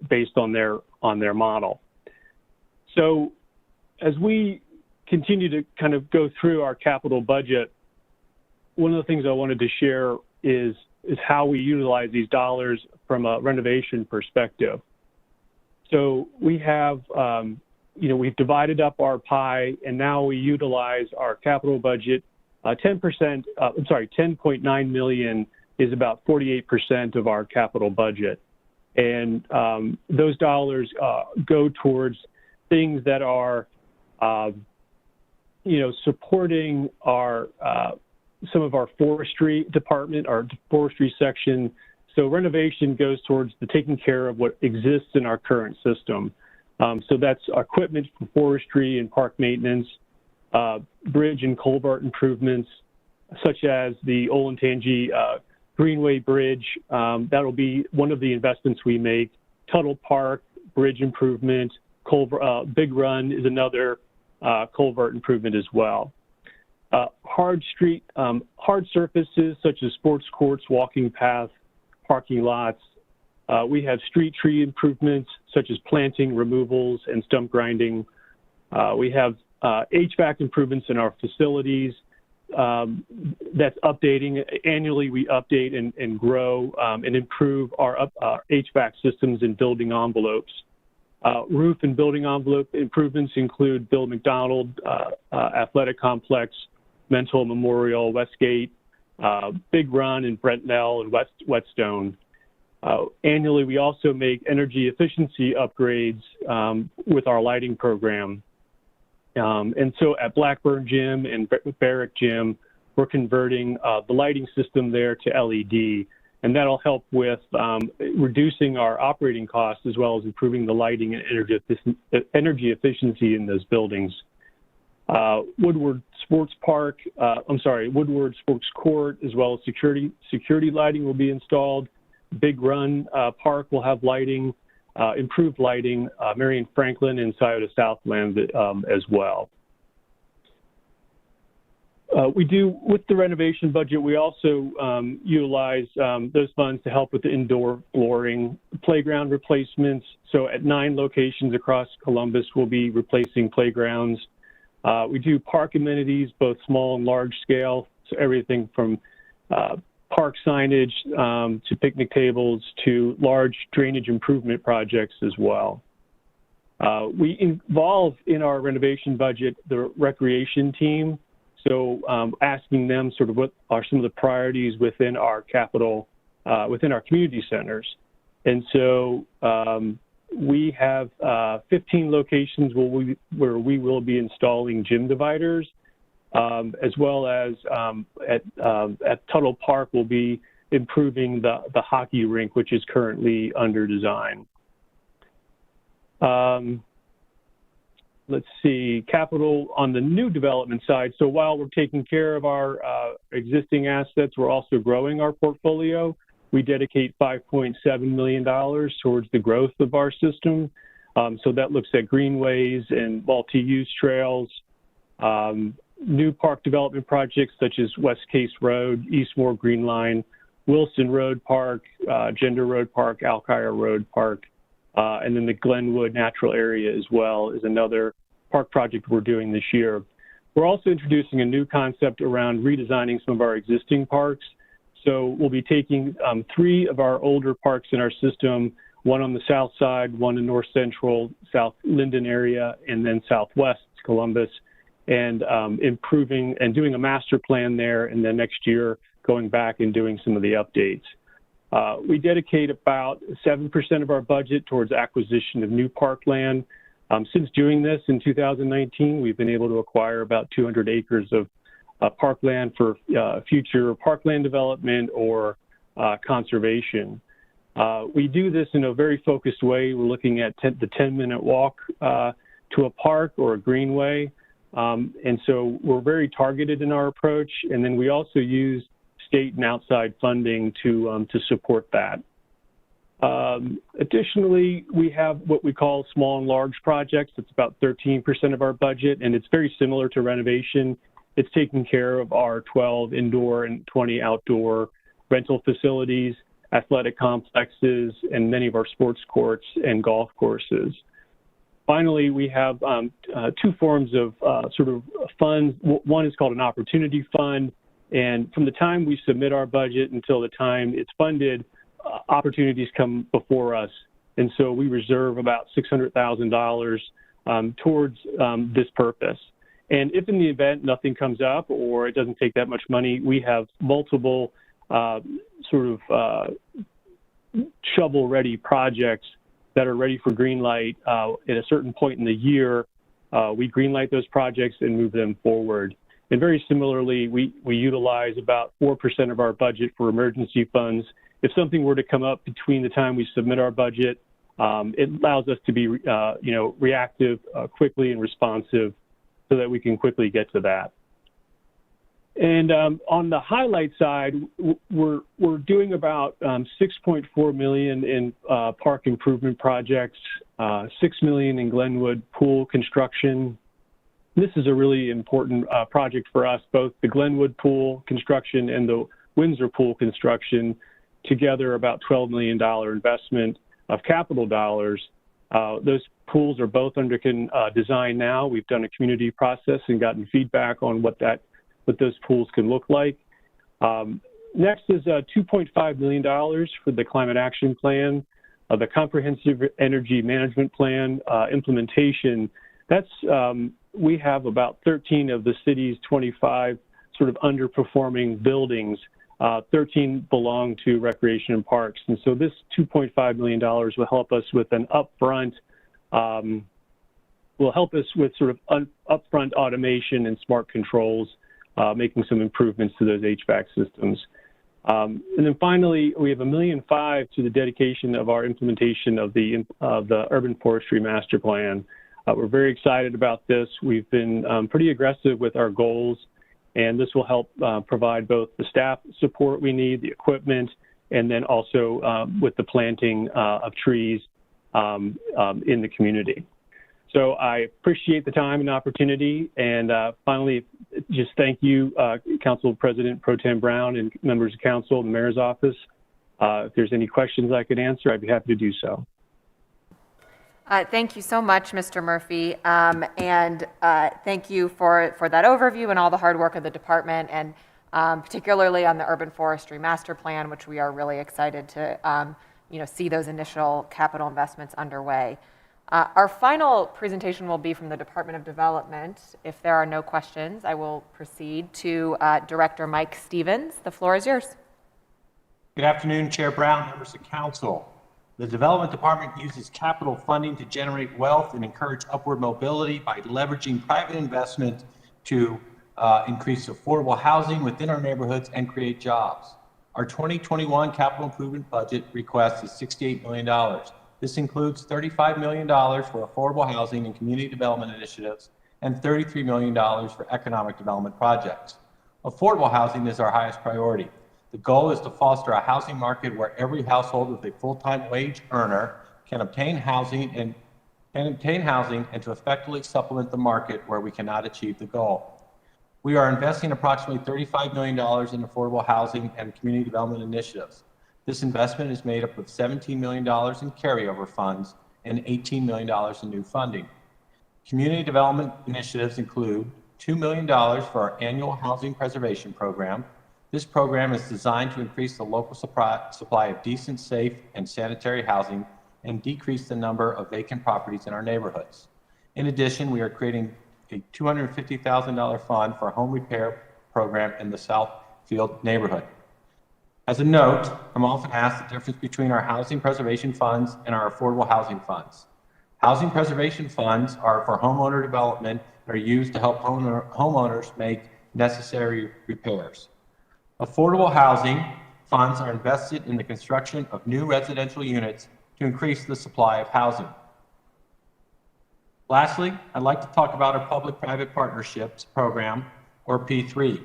based on their model. So as we continue to kind of go through our capital budget, one of the things I wanted to share is how we utilize these dollars from a renovation perspective. So we have, we've divided up our pie, and now we utilize our capital budget. 10.9 million is about 48% of our capital budget. And those dollars go towards things that are, supporting our some of our forestry department, our forestry section. So renovation goes towards the taking care of what exists in our current system. So that's equipment for forestry and park maintenance, bridge and culvert improvements, such as the Olentangy Greenway Bridge. That'll be one of the investments we make. Tuttle Park, bridge improvement. Big Run is another culvert improvement as well. Hard surfaces such as sports courts, walking paths, parking lots. We have street tree improvements such as planting, removals, and stump grinding. We have HVAC improvements in our facilities. That's updating. Annually, we update and grow and improve our HVAC systems and building envelopes. Roof and building envelope improvements include Bill McDonald Athletic Complex, Mental Memorial, Westgate, Big Run, and Brentnell and Whetstone. Annually, we also make energy efficiency upgrades with our lighting program. And so at Blackburn Gym and Barrack Gym, we're converting the lighting system there to LED, and that'll help with reducing our operating costs as well as improving the lighting and energy efficiency in those buildings. Woodward Sports Park, Woodward Sports Court, as well as security lighting will be installed. Big Run Park will have lighting, improved lighting, Marion Franklin and Scioto Southland as well. With the renovation budget, we also utilize those funds to help with the indoor flooring, playground replacements. So at 9 locations across Columbus, we'll be replacing playgrounds. We do park amenities, both small and large scale, so everything from park signage to picnic tables to large drainage improvement projects as well. We involve in our renovation budget the recreation team, so asking them sort of what are some of the priorities within our capital, within our community centers. And so we have 15 locations where we will be installing gym dividers, as well as at Tuttle Park, we'll be improving the hockey rink, which is currently under design. Let's see, capital on the new development side. So while we're taking care of our existing assets, we're also growing our portfolio. We dedicate $5.7 million towards the growth of our system. So that looks at greenways and multi-use trails, new park development projects such as West Case Road, Eastmore Green Line, Wilson Road Park, Gender Road Park, Alkire Road Park, and then the Glenwood Natural Area as well is another park project we're doing this year. We're also introducing a new concept around redesigning some of our existing parks. So we'll be taking 3 of our older parks in our system, one on the south side, one in north central, South Linden area, and then southwest Columbus, and improving and doing a master plan there, and then next year going back and doing some of the updates. We dedicate about 7% of our budget towards acquisition of new parkland. Since doing this in 2019, we've been able to acquire about 200 acres of parkland for future parkland development or conservation. We do this in a very focused way. We're looking at the 10-minute walk to a park or a greenway. And so we're very targeted in our approach. And then we also use state and outside funding to support that. Additionally, we have what we call small and large projects. It's about 13% of our budget, and it's very similar to renovation. It's taking care of our 12 indoor and 20 outdoor rental facilities, athletic complexes, and many of our sports courts and golf courses. Finally, we have 2 forms of sort of funds. One is called an opportunity fund, and from the time we submit our budget until the time it's funded, opportunities come before us. And so we reserve about $600,000 towards this purpose. And if in the event nothing comes up or it doesn't take that much money, we have multiple shovel-ready projects that are ready for green light at a certain point in the year. We green light those projects and move them forward. And very similarly, we utilize about 4% of our budget for emergency funds. If something were to come up between the time we submit our budget, it allows us to be reactive quickly and responsive so that we can quickly get to that. And on the highlight side, we're doing about $6.4 million in park improvement projects, $6 million in Glenwood pool construction. This is a really important project for us, both the Glenwood pool construction and the Windsor pool construction, together about $12 million investment of capital dollars. Those pools are both under design now. We've done a community process and gotten feedback on what those pools can look like. Next is $2.5 million for the Climate Action Plan, the Comprehensive Energy Management Plan implementation. That's we have about 13 of the city's 25 sort of underperforming buildings. 13 belong to recreation and parks. And so this $2.5 million will help us with an upfront, upfront automation and smart controls, making some improvements to those HVAC systems. And then finally, we have $1.5 million to the dedication of our implementation of the Urban Forestry Master Plan. We're very excited about this. We've been pretty aggressive with our goals, and this will help provide both the staff support we need, the equipment, and then also with the planting of trees in the community. So I appreciate the time and opportunity. And finally, just thank you, Council President Pro Tem Brown and members of council and the mayor's office. If there's any questions I could answer, I'd be happy to do so. Thank you so much, Mr. Murphy. And thank you for that overview and all the hard work of the department, and particularly on the urban forestry master plan, which we are really excited to see those initial capital investments underway. Our final presentation will be from the Department of Development. If there are no questions, I will proceed to Director Mike Stevens. The floor is yours. Good afternoon, Chair Brown, members of council. The Development Department uses capital funding to generate wealth and encourage upward mobility by leveraging private investment to increase affordable housing within our neighborhoods and create jobs. Our 2021 capital improvement budget request is $68 million. This includes $35 million for affordable housing and community development initiatives and $33 million for economic development projects. Affordable housing is our highest priority. The goal is to foster a housing market where every household with a full-time wage earner can obtain housing and to effectively supplement the market where we cannot achieve the goal. We are investing approximately $35 million in affordable housing and community development initiatives. This investment is made up of $17 million in carryover funds and $18 million in new funding. Community development initiatives include $2 million for our annual housing preservation program. This program is designed to increase the local supply of decent, safe, and sanitary housing and decrease the number of vacant properties in our neighborhoods. In addition, we are creating a $250,000 fund for a home repair program in the Southfield neighborhood. As a note, I'm often asked the difference between our housing preservation funds and our affordable housing funds. Housing preservation funds are for homeowner development and are used to help homeowners make necessary repairs. Affordable housing funds are invested in the construction of new residential units to increase the supply of housing. Lastly, I'd like to talk about our public-private partnerships program, or P3.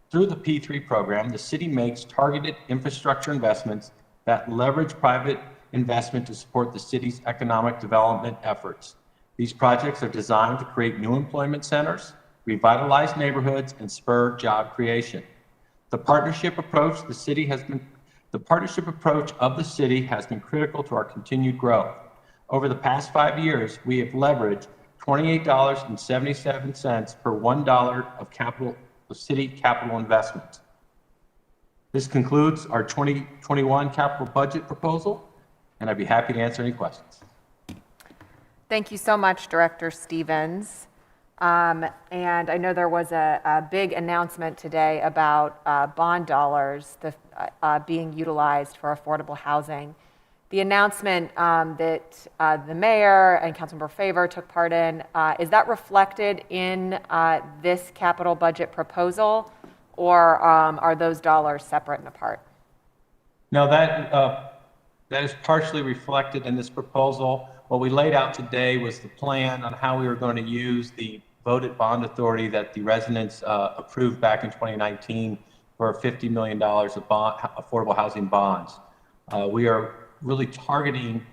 Through the P3 program, the city makes targeted infrastructure investments that leverage private investment to support the city's economic development efforts. These projects are designed to create new employment centers, revitalize neighborhoods, and spur job creation. The partnership approach of the city has been critical to our continued growth. Over the past 5 years, we have leveraged $28.77 per $1 of city capital investment. This concludes our 2021 capital budget proposal, and I'd be happy to answer any questions. Thank you so much, Director Stevens. And I know there was a big announcement today about bond dollars being utilized for affordable housing. The announcement that the mayor and Councilmember Favor took part in, is that reflected in this capital budget proposal, or are those dollars separate and apart? No, that is partially reflected in this proposal. What we laid out today was the plan on how we were going to use the voted bond authority that the residents approved back in 2019 for $50 million of affordable housing bonds. We are really targeting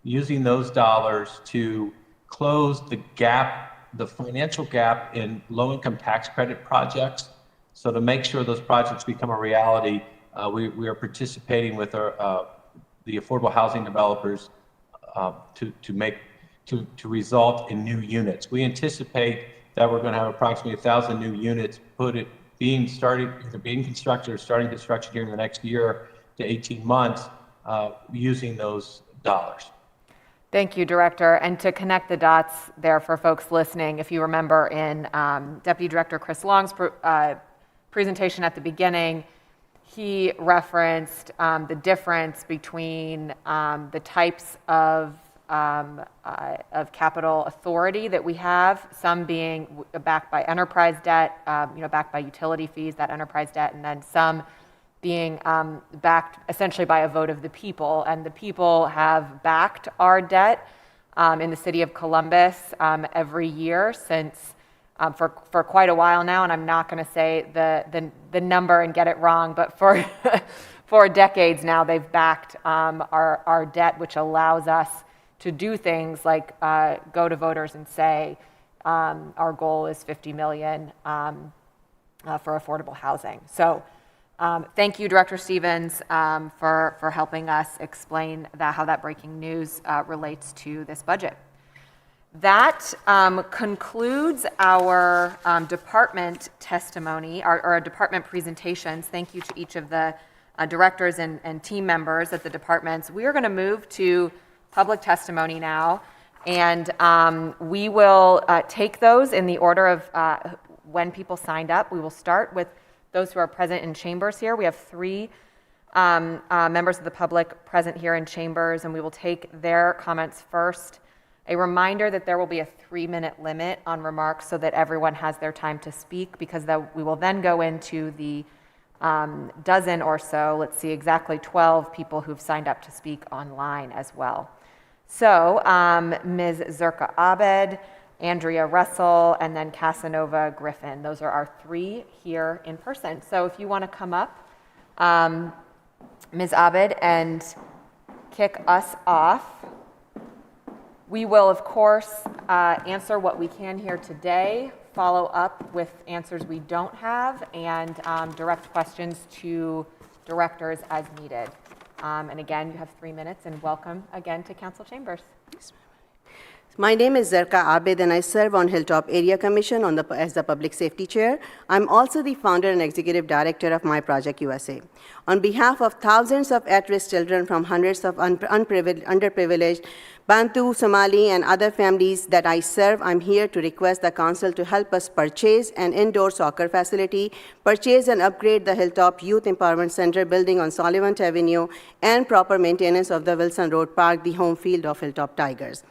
using those dollars to close the gap, the financial gap in low-income tax credit projects. So to make sure those projects become a reality, we are participating with the affordable housing developers to result in new units. We anticipate that we're going to have approximately 1,000 new units being constructed or starting construction here in the next year to 18 months using those dollars. Thank you, Director. And to connect the dots there for folks listening, if you remember in Deputy Director Chris Long's presentation at the beginning, he referenced the difference between the types of capital authority that we have, some being backed by enterprise debt, backed by utility fees, that enterprise debt, and then some being backed essentially by a vote of the people. And the people have backed our debt in the city of Columbus every year since for quite a while now, and I'm not going to say the number and get it wrong, but for for decades now they've backed our debt, which allows us to do things like go to voters and say our goal is 50 million for affordable housing. So thank you, Director Stevens, for helping us explain how that breaking news relates to this budget. That concludes our department testimony, our department presentations. Thank you to each of the directors and team members at the departments. We are going to move to public testimony now, and we will take those in the order of when people signed up. We will start with those who are present in chambers here. We have 3 members of the public present here in chambers, and we will take their comments first. A reminder that there will be a 3-minute limit on remarks so that everyone has their time to speak, because we will then go into the dozen or so, let's see, exactly 12 people who've signed up to speak online as well. So Ms. Zerka Abed, Andrea Russell, and then Casanova Griffin. Those are our 3 here in person. So if you want to come up, Ms. Abed, and kick us off. We will, of course, answer what we can here today, follow up with answers we don't have, and direct questions to directors as needed. And again, you have 3 minutes, and welcome again to Council Chambers. My name is Zerka Abed, and I serve on Hilltop Area Commission as the Public Safety Chair. I'm also the founder and executive director of My Project USA. On behalf of thousands of at-risk children from hundreds of underprivileged Bantu, Somali, and other families that I serve, I'm here to request the Council to help us purchase an indoor soccer facility, purchase and upgrade the Hilltop Youth Empowerment Center building on Sullivan Avenue, and proper maintenance of the Wilson Road Park, the home field of Hilltop Tigers.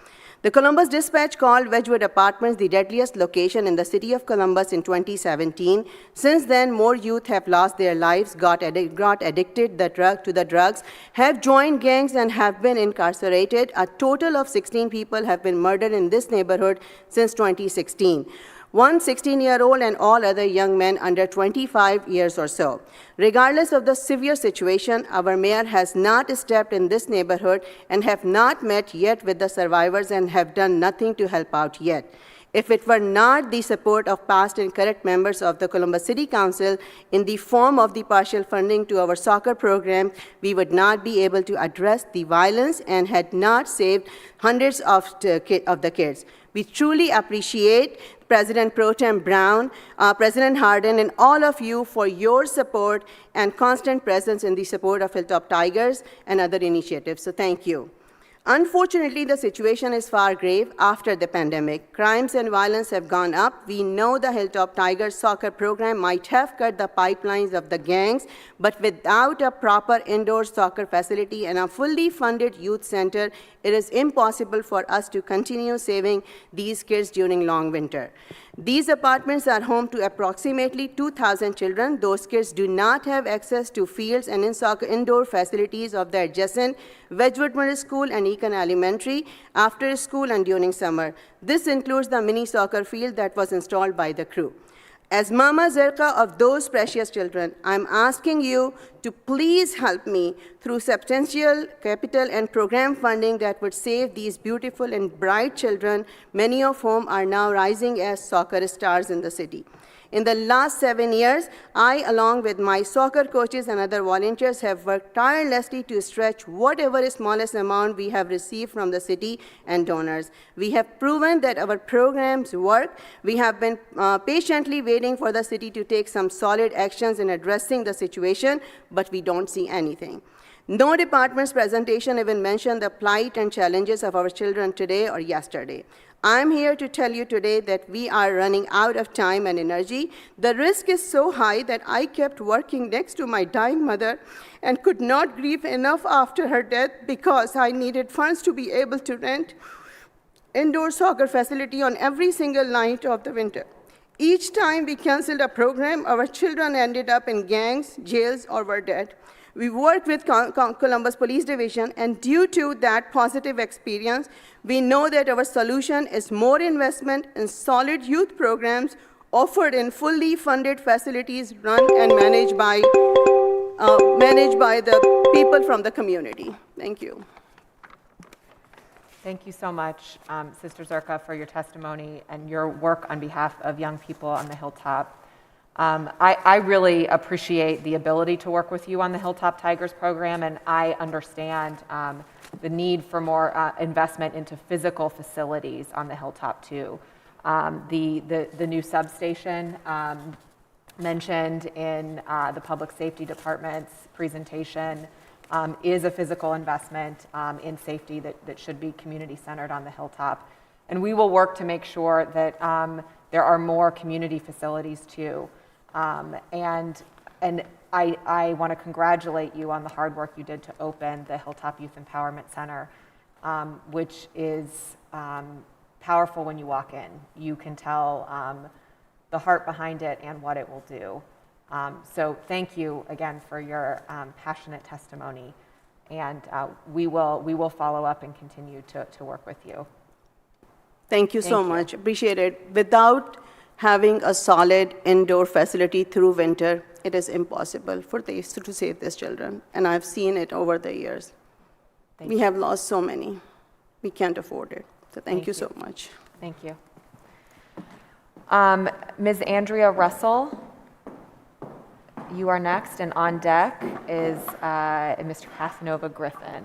The Columbus Dispatch called Wedgwood Apartments the deadliest location in the city of Columbus in 2017. Since then, more youth have lost their lives, got addicted to the drugs, have joined gangs, and have been incarcerated. A total of 16 people have been murdered in this neighborhood since 2016. One 16-year-old and all other young men under 25 years or so. Regardless of the severe situation, our mayor has not stepped in this neighborhood and have not met yet with the survivors and have done nothing to help out yet. If it were not the support of past and current members of the Columbus City Council in the form of the partial funding to our soccer program, we would not be able to address the violence and had not saved hundreds of the kids. We truly appreciate President Pro Tem Brown, President Hardin, and all of you for your support and constant presence in the support of Hilltop Tigers and other initiatives. So thank you. Unfortunately, the situation is far grave after the pandemic. Crimes and violence have gone up. We know the Hilltop Tigers soccer program might have cut the pipelines of the gangs, but without a proper indoor soccer facility and a fully funded youth center, it is impossible for us to continue saving these kids during long winter. These apartments are home to approximately 2,000 children. Those kids do not have access to fields and indoor facilities of the adjacent Wedgwood Middle School and Eaton Elementary after school and during summer. This includes the mini soccer field that was installed by the crew. As Mama Zerka of those precious children, I'm asking you to please help me through substantial capital and program funding that would save these beautiful and bright children, many of whom are now rising as soccer stars in the city. In the last 7 years, I, along with my soccer coaches and other volunteers, have worked tirelessly to stretch whatever smallest amount we have received from the city and donors. We have proven that our programs work. We have been patiently waiting for the city to take some solid actions in addressing the situation, but we don't see anything. No department's presentation even mentioned the plight and challenges of our children today or yesterday. I'm here to tell you today that we are running out of time and energy. The risk is so high that I kept working next to my dying mother and could not grieve enough after her death because I needed funds to be able to rent indoor soccer facility on every single night of the winter. Each time we canceled a program, our children ended up in gangs, jails, or were dead. We worked with Columbus Police Division, and due to that positive experience, we know that our solution is more investment in solid youth programs offered in fully funded facilities run and managed by the people from the community. Thank you. Thank you so much, Sister Zerka, for your testimony and your work on behalf of young people on the Hilltop. I really appreciate the ability to work with you on the Hilltop Tigers program, and I understand the need for more investment into physical facilities on the Hilltop too. The new substation mentioned in the Public Safety Department's presentation is a physical investment in safety that should be community-centered on the Hilltop. And we will work to make sure that there are more community facilities too. And I want to congratulate you on the hard work you did to open the Hilltop Youth Empowerment Center, which is powerful when you walk in. You can tell the heart behind it and what it will do. So thank you again for your passionate testimony, and we will follow up and continue to work with you. Thank you so much. Appreciate it. Without having a solid indoor facility through winter, it is impossible for this to save these children, and I've seen it over the years. We have lost so many. We can't afford it. So thank you so much. Thank you. Ms. Andrea Russell, you are next, and on deck is Mr. Casanova Griffin.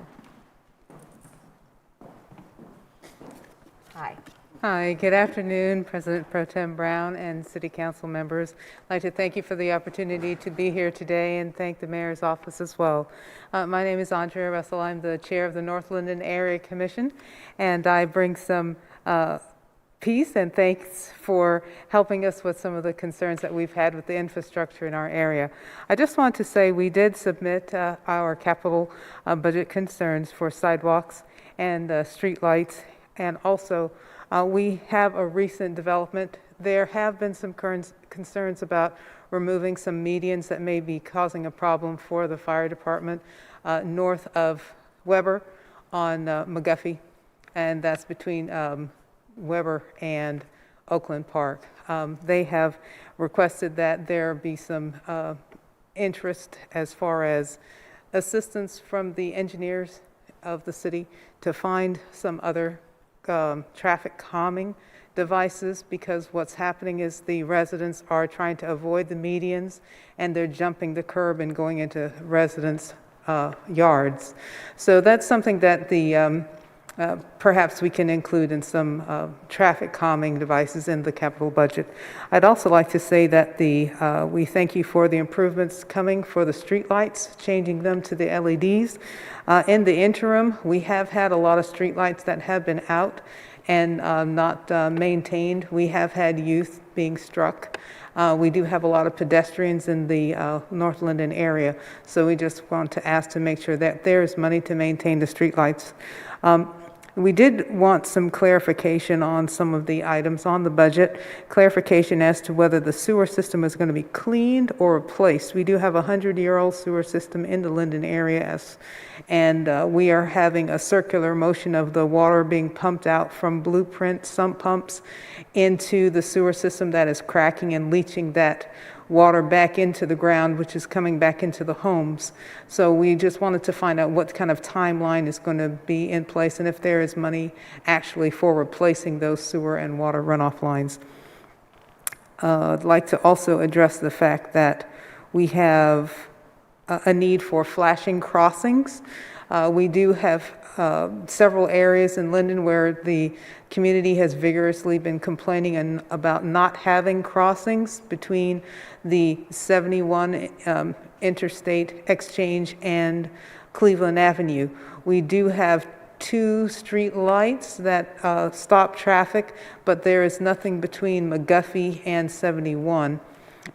Hi. Hi, good afternoon, President Pro Tem Brown and City Council members. I'd like to thank you for the opportunity to be here today and thank the Mayor's office as well. My name is Andrea Russell. I'm the chair of the Northland Area Commission, and I bring some peace and thanks for helping us with some of the concerns that we've had with the infrastructure in our area. I just want to say we did submit our capital budget concerns for sidewalks and street lights, and also we have a recent development. There have been some concerns about removing some medians that may be causing a problem for the fire department north of Weber on McGuffey, and that's between Weber and Oakland Park. They have requested that there be some interest as far as assistance from the engineers of the city to find some other traffic calming devices, because what's happening is the residents are trying to avoid the medians and they're jumping the curb and going into residents' yards. So that's something that the perhaps we can include in some traffic calming devices in the capital budget. I'd also like to say that we thank you for the improvements coming for the street lights, changing them to the LEDs. In the interim, we have had a lot of street lights that have been out and not maintained. We have had youth being struck. We do have a lot of pedestrians in the Northland area, so we just want to ask to make sure that there is money to maintain the street lights. We did want some clarification on some of the items on the budget, clarification as to whether the sewer system is going to be cleaned or replaced. We do have a 100-year-old sewer system in the Linden area, and we are having a circular motion of the water being pumped out from blueprint sump pumps into the sewer system that is cracking and leaching that water back into the ground, which is coming back into the homes. So we just wanted to find out what kind of timeline is going to be in place and if there is money actually for replacing those sewer and water runoff lines. I'd like to also address the fact that we have a need for flashing crossings. We do have several areas in Linden where the community has vigorously been complaining about not having crossings between the 71 Interstate Exchange and Cleveland Avenue. We do have 2 street lights that stop traffic, but there is nothing between McGuffey and 71.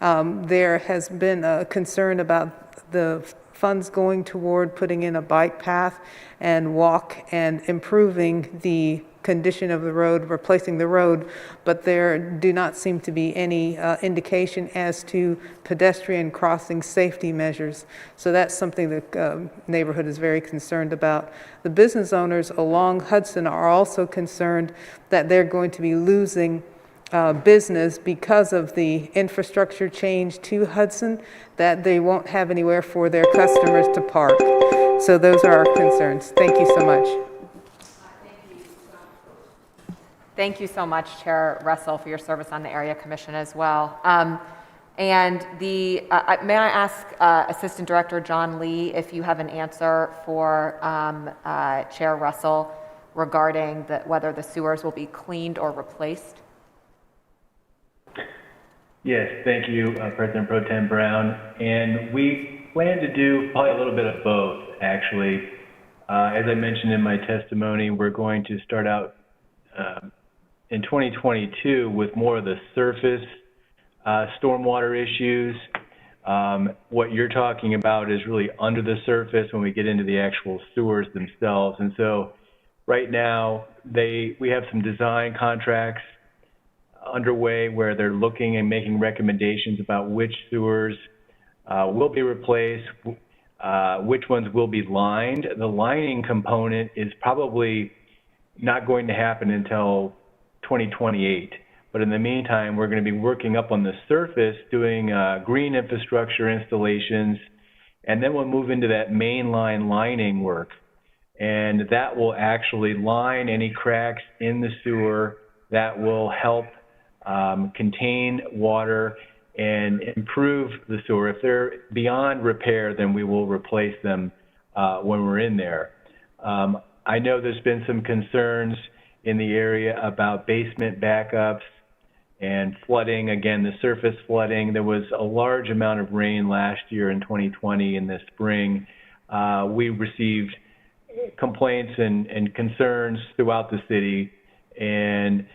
There has been a concern about the funds going toward putting in a bike path and walk and improving the condition of the road, replacing the road, but there do not seem to be any indication as to pedestrian crossing safety measures. So that's something the neighborhood is very concerned about. The business owners along Hudson are also concerned that they're going to be losing business because of the infrastructure change to Hudson, that they won't have anywhere for their customers to park. So those are our concerns. Thank you so much. Thank you so much, Chair Russell, for your service on the Area Commission as well. And may I ask Assistant Director John Lee if you have an answer for Chair Russell regarding whether the sewers will be cleaned or replaced? Yes, thank you, President Pro Tem Brown. And we plan to do probably a little bit of both, actually. As I mentioned in my testimony, we're going to start out in 2022 with more of the surface stormwater issues. What you're talking about is really under the surface when we get into the actual sewers themselves. And so right now, we have some design contracts underway where they're looking and making recommendations about which sewers will be replaced, which ones will be lined. The lining component is probably not going to happen until 2028. But in the meantime, we're going to be working up on the surface, doing green infrastructure installations, and then we'll move into that mainline lining work. And that will actually line any cracks in the sewer. That will help contain water and improve the sewer. If they're beyond repair, then we will replace them when we're in there. I know there's been some concerns in the area about basement backups and flooding. Again, the surface flooding. There was a large amount of rain last year in 2020 in the spring. We received complaints and concerns throughout the city. And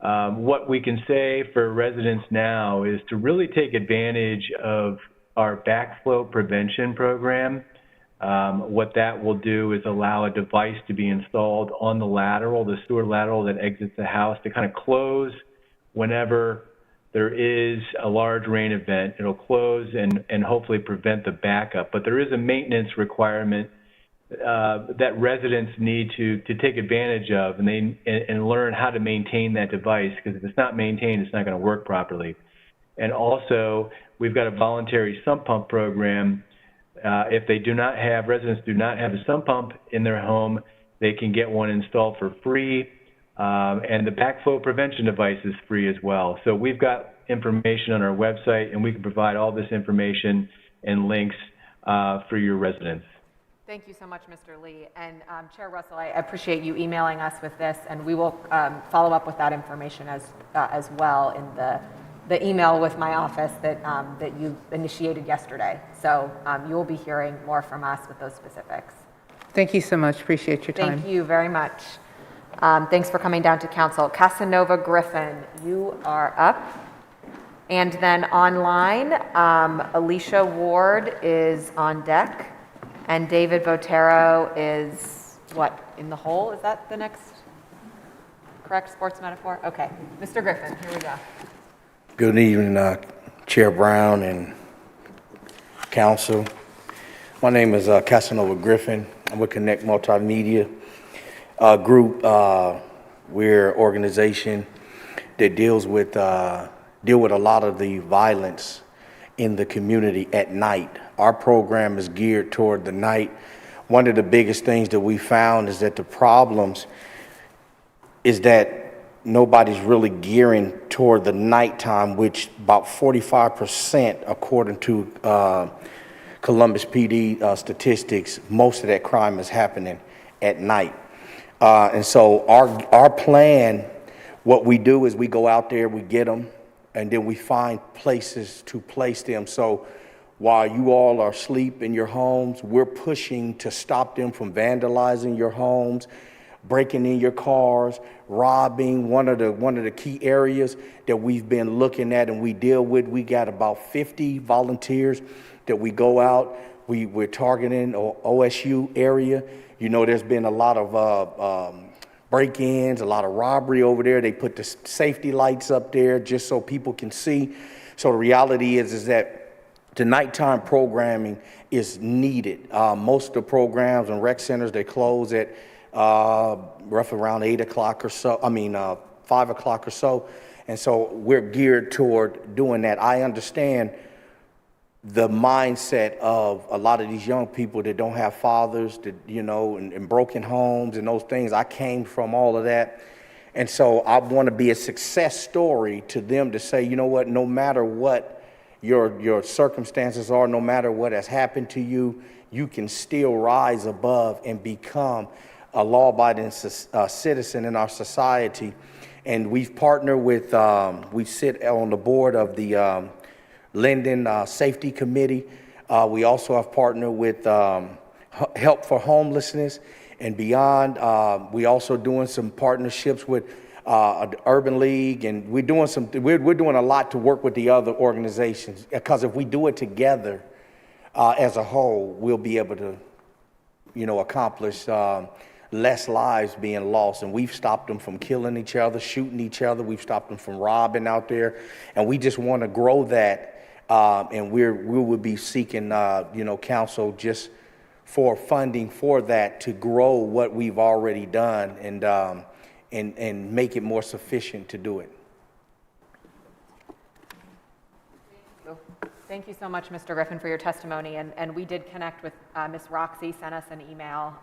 what we can say for residents now is to really take advantage of our backflow prevention program. What that will do is allow a device to be installed on the lateral, the sewer lateral that exits the house, to kind of close whenever there is a large rain event. It'll close and hopefully prevent the backup. But there is a maintenance requirement that residents need to take advantage of and learn how to maintain that device, because if it's not maintained, it's not going to work properly. And also, we've got a voluntary sump pump program. If residents do not have a sump pump in their home, they can get one installed for free. And the backflow prevention device is free as well. So we've got information on our website, and we can provide all this information and links for your residents. Thank you so much, Mr. Lee. And Chair Russell, I appreciate you emailing us with this, and we will follow up with that information as well in the email with my office that you initiated yesterday. So you will be hearing more from us with those specifics. Thank you so much. Appreciate your time. Thank you very much. Thanks for coming down to council. Casanova Griffin, you are up. And then online, Alicia Ward is on deck. And David Votero is, in the hole? Is that the next correct sports metaphor? Okay. Mr. Griffin, here we go. Good evening, Chair Brown and Council. My name is Casanova Griffin. I'm with Connect Multimedia Group. We're an organization that deal with a lot of the violence in the community at night. Our program is geared toward the night. One of the biggest things that we found is that the problems is that nobody's really gearing toward the nighttime, which about 45%, according to Columbus PD statistics, most of that crime is happening at night. And so our plan, what we do is we go out there, we get them, and then we find places to place them. So while you all are asleep in your homes, we're pushing to stop them from vandalizing your homes, breaking in your cars, robbing. One of the key areas that we've been looking at and we deal with, we got about 50 volunteers that we go out. We're targeting OSU area. You know, there's been a lot of break-ins, a lot of robbery over there. They put the safety lights up there just so people can see. So the reality is that the nighttime programming is needed. Most of the programs and rec centers, they close at roughly around 8 o'clock or so, 5 o'clock or so. And so we're geared toward doing that. I understand the mindset of a lot of these young people that don't have fathers, that, you know, and broken homes and those things. I came from all of that. And so I want to be a success story to them to say, you know what, no matter what your circumstances are, no matter what has happened to you, you can still rise above and become a law-abiding citizen in our society. And we've partnered with, we sit on the board of the Linden Safety Committee. We also have partnered with Help for Homelessness and Beyond. We also doing some partnerships with Urban League, and we're doing a lot to work with the other organizations, because if we do it together as a whole, we'll be able to, you know, accomplish less lives being lost. And we've stopped them from killing each other, shooting each other. We've stopped them from robbing out there, and we just want to grow that. And we will be seeking, you know, council just for funding for that to grow what we've already done and make it more sufficient to do it. Thank you so much, Mr. Griffin, for your testimony. And we did connect with Ms. Roxy, sent us an email.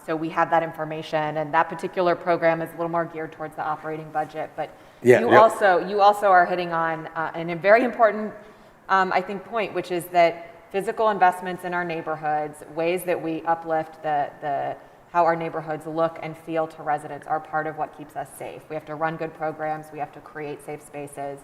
So we have that information, and that particular program is a little more geared towards the operating budget. But you also are hitting on a very important I think point, which is that physical investments in our neighborhoods, ways that we uplift how our neighborhoods look and feel to residents, are part of what keeps us safe. We have to run good programs. We have to create safe spaces.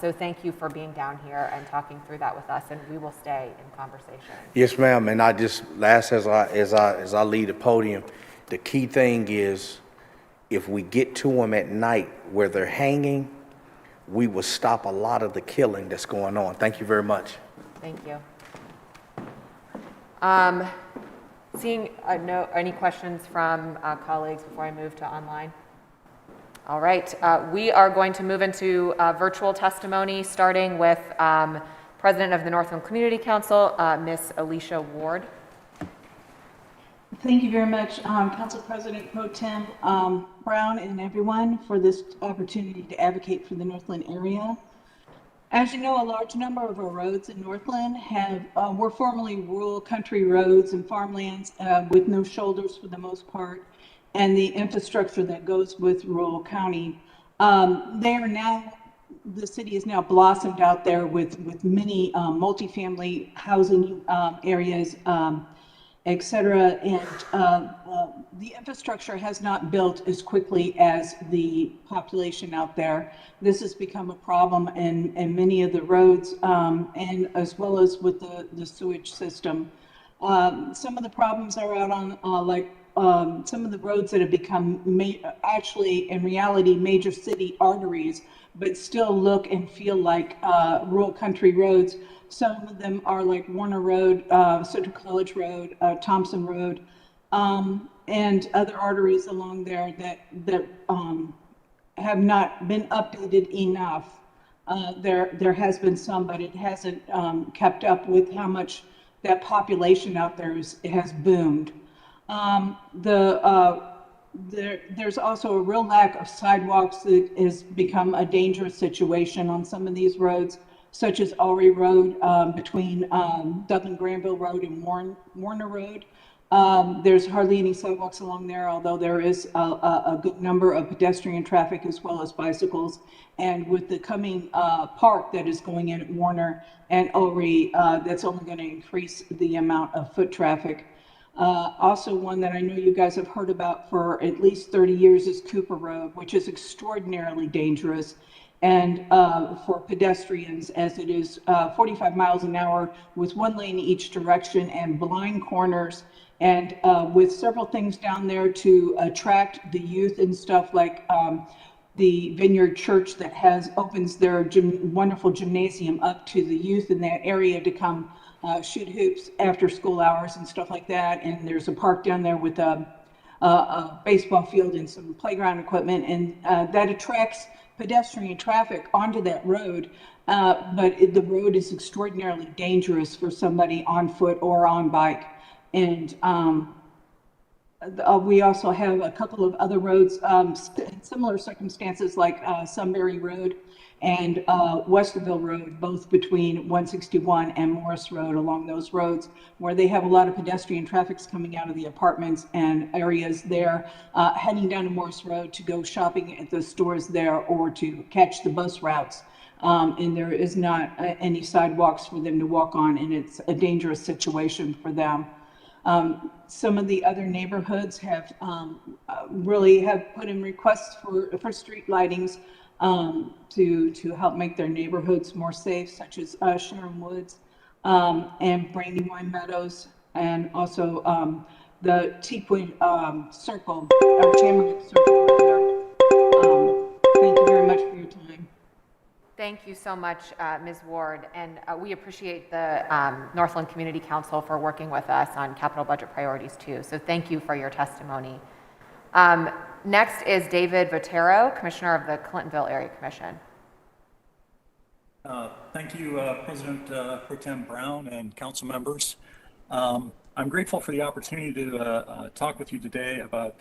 So thank you for being down here and talking through that with us, and we will stay in conversation. Yes, ma'am. And I just, as I lead the podium, the key thing is, if we get to them at night where they're hanging, we will stop a lot of the killing that's going on. Thank you very much. Thank you. Seeing any questions from colleagues before I move to online? All right, we are going to move into virtual testimony, starting with President of the Northland Community Council, Ms. Alicia Ward. Thank you very much, Council President Pro Tem Brown, and everyone, for this opportunity to advocate for the Northland area. As you know, a large number of our roads in Northland were formerly rural country roads and farmlands with no shoulders for the most part, and the infrastructure that goes with rural county. The city is now blossomed out there with many multifamily housing areas, et cetera, and the infrastructure has not built as quickly as the population out there. This has become a problem in many of the roads, and as well as with the sewage system. Some of the problems are out on some of the roads that have become actually in reality major city arteries, but still look and feel like rural country roads. Some of them are like Warner Road, Central College Road, Thompson Road, and other arteries along there that have not been updated enough. There has been some, but it hasn't kept up with how much that population out there has boomed. There's also a real lack of sidewalks that has become a dangerous situation on some of these roads, such as Ulrey Road between Dublin Granville Road and Warner Road. There's hardly any sidewalks along there, although there is a good number of pedestrian traffic as well as bicycles. And with the coming park that is going in at Warner and Ulrey, that's only going to increase the amount of foot traffic. Also, one that I know you guys have heard about for at least 30 years is Cooper Road, which is extraordinarily dangerous and for pedestrians, as it is 45 miles an hour with one lane each direction and blind corners, and with several things down there to attract the youth and stuff, like the Vineyard Church that opens their wonderful gymnasium up to the youth in that area to come shoot hoops after school hours and stuff like that. And there's a park down there with a baseball field and some playground equipment, and that attracts pedestrian traffic onto that road. But the road is extraordinarily dangerous for somebody on foot or on bike. And we also have a couple of other roads, similar circumstances, like Sunbury Road and Westerville Road, both between 161 and Morris Road, along those roads, where they have a lot of pedestrian traffic coming out of the apartments and areas there, heading down to Morris Road to go shopping at the stores there or to catch the bus routes. And there is not any sidewalks for them to walk on, and it's a dangerous situation for them. Some of the other neighborhoods have really have put in requests for street lightings to help make their neighborhoods more safe, such as Sharon Woods and Brandywine Meadows, and also the Teakwood Circle, or Chamberlain Circle, rather. Thank you very much for your time. Thank you so much, Ms. Ward, and we appreciate the Northland Community Council for working with us on capital budget priorities too, so thank you for your testimony. Next is David Votero, Commissioner of the Clintonville Area Commission. Thank you, President Pro Tem Brown and council members. I'm grateful for the opportunity to talk with you today about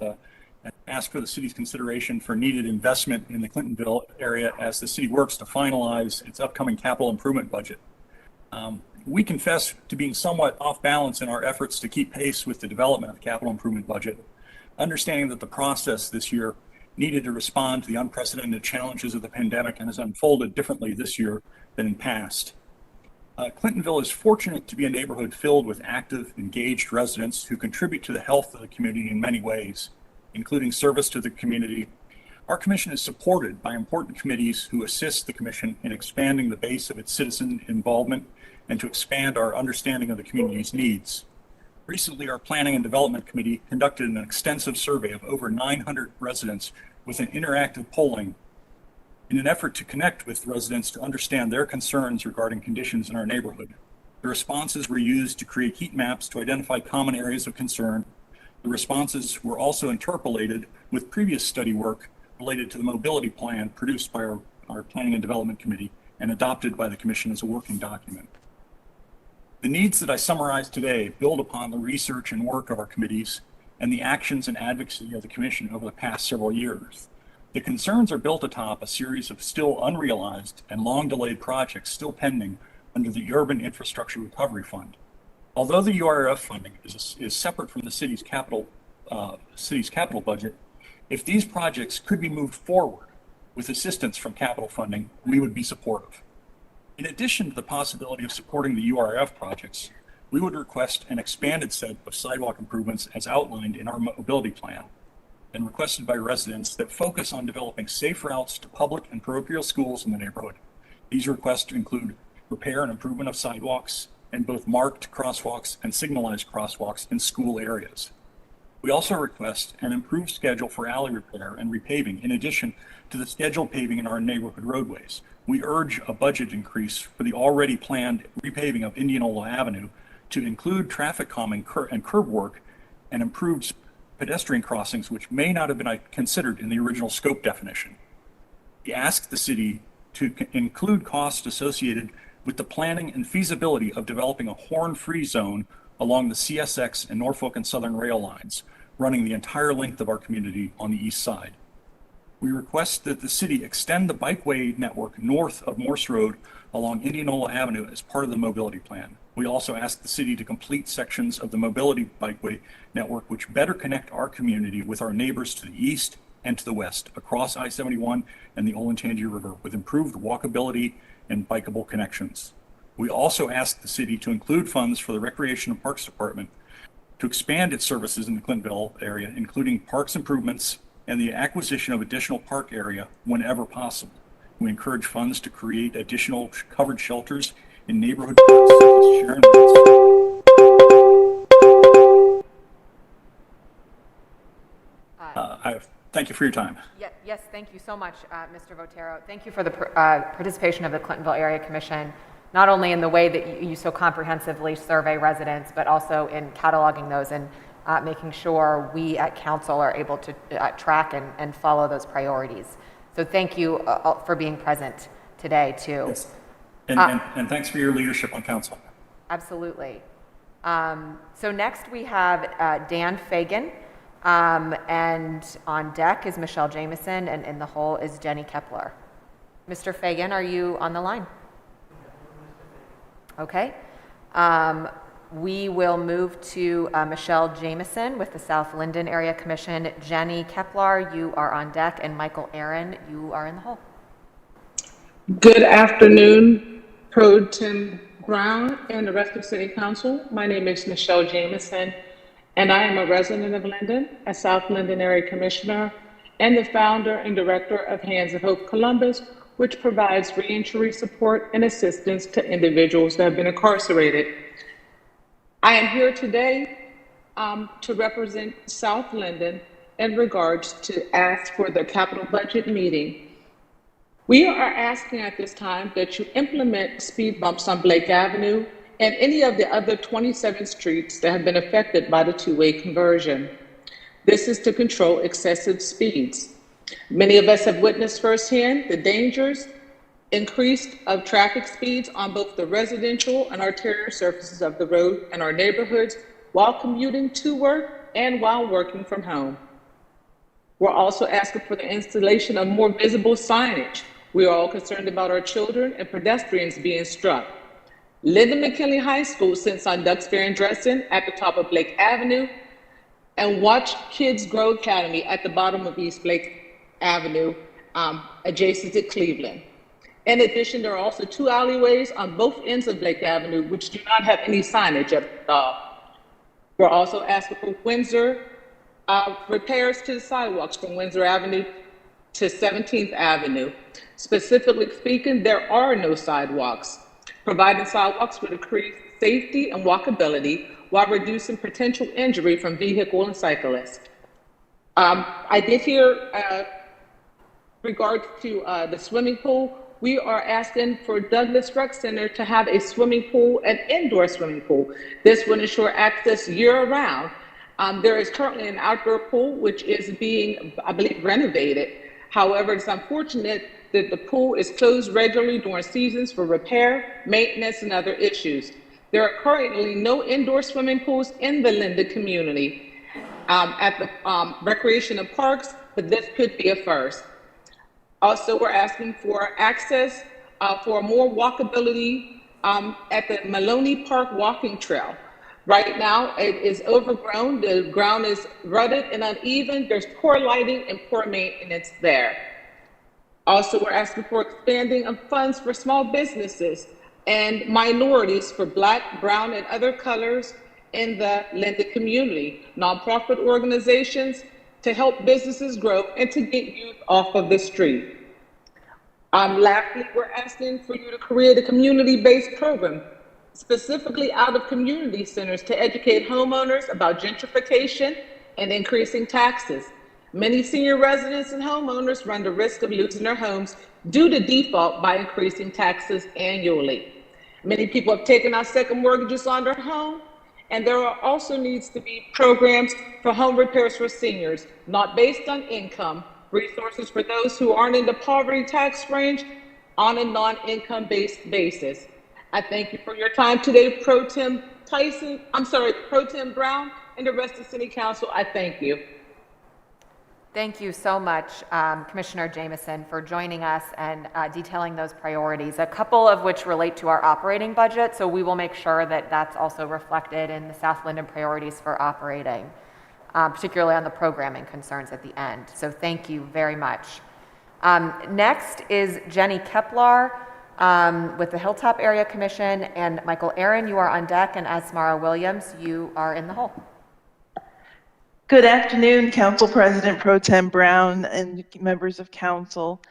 ask for the city's consideration for needed investment in the Clintonville area as the city works to finalize its upcoming capital improvement budget. We confess to being somewhat off balance in our efforts to keep pace with the development of the capital improvement budget, understanding that the process this year needed to respond to the unprecedented challenges of the pandemic and has unfolded differently this year than in past. Clintonville is fortunate to be a neighborhood filled with active, engaged residents who contribute to the health of the community in many ways, including service to the community. Our commission is supported by important committees who assist the commission in expanding the base of its citizen involvement and to expand our understanding of the community's needs. Recently, our Planning and Development Committee conducted an extensive survey of over 900 residents with an interactive polling in an effort to connect with residents to understand their concerns regarding conditions in our neighborhood. The responses were used to create heat maps to identify common areas of concern. The responses were also interpolated with previous study work related to the mobility plan produced by our Planning and Development Committee and adopted by the Commission as a working document. The needs that I summarize today build upon the research and work of our committees and the actions and advocacy of the Commission over the past several years. The concerns are built atop a series of still unrealized and long-delayed projects still pending under the Urban Infrastructure Recovery Fund. Although the URF funding is separate from the city's capital budget, if these projects could be moved forward with assistance from capital funding, we would be supportive. In addition to the possibility of supporting the URF projects, we would request an expanded set of sidewalk improvements as outlined in our mobility plan and requested by residents that focus on developing safe routes to public and parochial schools in the neighborhood. These requests include repair and improvement of sidewalks and both marked crosswalks and signalized crosswalks in school areas. We also request an improved schedule for alley repair and repaving in addition to the scheduled paving in our neighborhood roadways. We urge a budget increase for the already planned repaving of Indianola Avenue to include traffic calming and curb work and improved pedestrian crossings, which may not have been considered in the original scope definition. We ask the city to include costs associated with the planning and feasibility of developing a horn-free zone along the CSX and Norfolk and Southern rail lines, running the entire length of our community on the east side. We request that the city extend the bikeway network north of Morse Road along Indianola Avenue as part of the mobility plan. We also ask the city to complete sections of the mobility bikeway network which better connect our community with our neighbors to the east and to the west across I-71 and the Olentangy River with improved walkability and bikeable connections. We also ask the city to include funds for the Recreation and Parks Department to expand its services in the Clintonville area, including parks improvements and the acquisition of additional park area whenever possible. We encourage funds to create additional covered shelters in neighborhood parks such as Sharon Woods. Thank you for your time. Yes, thank you so much, Mr. Votero. Thank you for the participation of the Clintonville Area Commission. not only in the way that you so comprehensively survey residents, but also in cataloging those and making sure we at council are able to track and follow those priorities. So thank you for being present today too. Yes. And thanks for your leadership on council. Absolutely. So next we have Dan Fagan, and on deck is Michelle Jameson, and in the hole is Jenny Kepler. Mr. Fagan, are you on the line? Okay. We will move to Michelle Jameson with the South Linden Area Commission. Jenny Kepler, you are on deck, and Michael Aaron, you are in the hole. Good afternoon, Pro Tem Brown and the rest of City Council. My name is Michelle Jameson, and I am a resident of Linden, a South Linden Area Commissioner, and the founder and director of Hands of Hope Columbus, which provides reentry support and assistance to individuals that have been incarcerated. I am here today to represent South Linden in regards to ask for the capital budget meeting. We are asking at this time that you implement speed bumps on Blake Avenue and any of the other 27 streets that have been affected by the two-way conversion. This is to control excessive speeds. Many of us have witnessed firsthand the dangers increased of traffic speeds on both the residential and arterial surfaces of the road in our neighborhoods while commuting to work and while working from home. We're also asking for the installation of more visible signage. We are all concerned about our children and pedestrians being struck. Linden McKinley High School sits on Duxbury and Dresden at the top of Blake Avenue, and Watch Kids Grow Academy at the bottom of East Blake Avenue, adjacent to Cleveland. In addition, there are also two alleyways on both ends of Blake Avenue which do not have any signage at all. We're also asking for Windsor repairs to the sidewalks from Windsor Avenue to 17th Avenue. Specifically speaking, there are no sidewalks. Providing sidewalks would increase safety and walkability while reducing potential injury from vehicle and cyclists. I did hear regards to the swimming pool. We are asking for Douglas Rec Center to have a swimming pool, an indoor swimming pool. This would ensure access year-round. There is currently an outdoor pool which is being, I believe, renovated. However, it's unfortunate that the pool is closed regularly during seasons for repair, maintenance, and other issues. There are currently no indoor swimming pools in the Linden community at the recreation and parks, but this could be a first. Also, we're asking for access for more walkability at the Maloney Park walking trail. Right now, it is overgrown. The ground is rutted and uneven. There's poor lighting and poor maintenance there. Also, we're asking for expanding of funds for small businesses and minorities for Black, brown, and other colors in the Linden community, nonprofit organizations to help businesses grow and to get youth off of the street. Lastly, we're asking for you to create a community-based program, specifically out of community centers, to educate homeowners about gentrification and increasing taxes. Many senior residents and homeowners run the risk of losing their homes due to default by increasing taxes annually. Many people have taken out second mortgages on their home, and there are also needs to be programs for home repairs for seniors, not based on income, resources for those who aren't in the poverty tax range on a non-income based basis. I thank you for your time today, Pro Tem Brown, and the rest of City Council. I thank you. Thank you so much, Commissioner Jameson, for joining us and detailing those priorities, a couple of which relate to our operating budget, so we will make sure that that's also reflected in the South Linden priorities for operating, particularly on the programming concerns at the end. So thank you very much. Next is Jenny Kepler with the Hilltop Area Commission, and Michael Aaron, you are on deck, and Asmara Williams, you are in the hole. Good afternoon, Council President Pro Tem Brown and members of Council.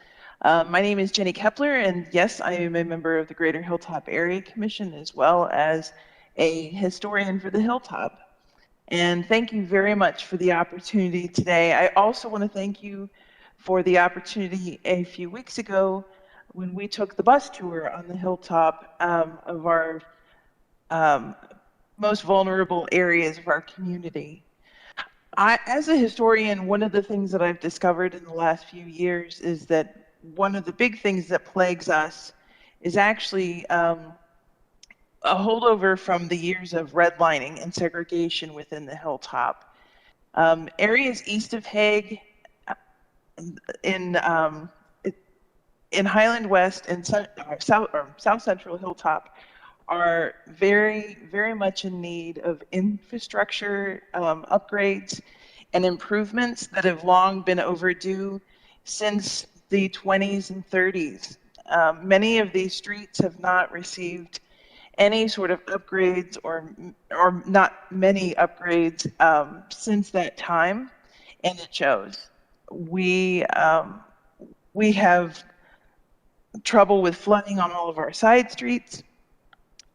My name is Jenny Kepler, and yes, I am a member of the Greater Hilltop Area Commission as well as a historian for the Hilltop. And thank you very much for the opportunity today. I also want to thank you for the opportunity a few weeks ago when we took the bus tour on the Hilltop of our most vulnerable areas of our community. As a historian, one of the things that I've discovered in the last few years is that one of the big things that plagues us is actually a holdover from the years of redlining and segregation within the Hilltop. Areas east of Hague, in Highland West and South Central Hilltop, are very, very much in need of infrastructure upgrades and improvements that have long been overdue since the 20s and 30s. Many of these streets have not received any sort of upgrades or not many upgrades since that time, and it shows. We have trouble with flooding on all of our side streets.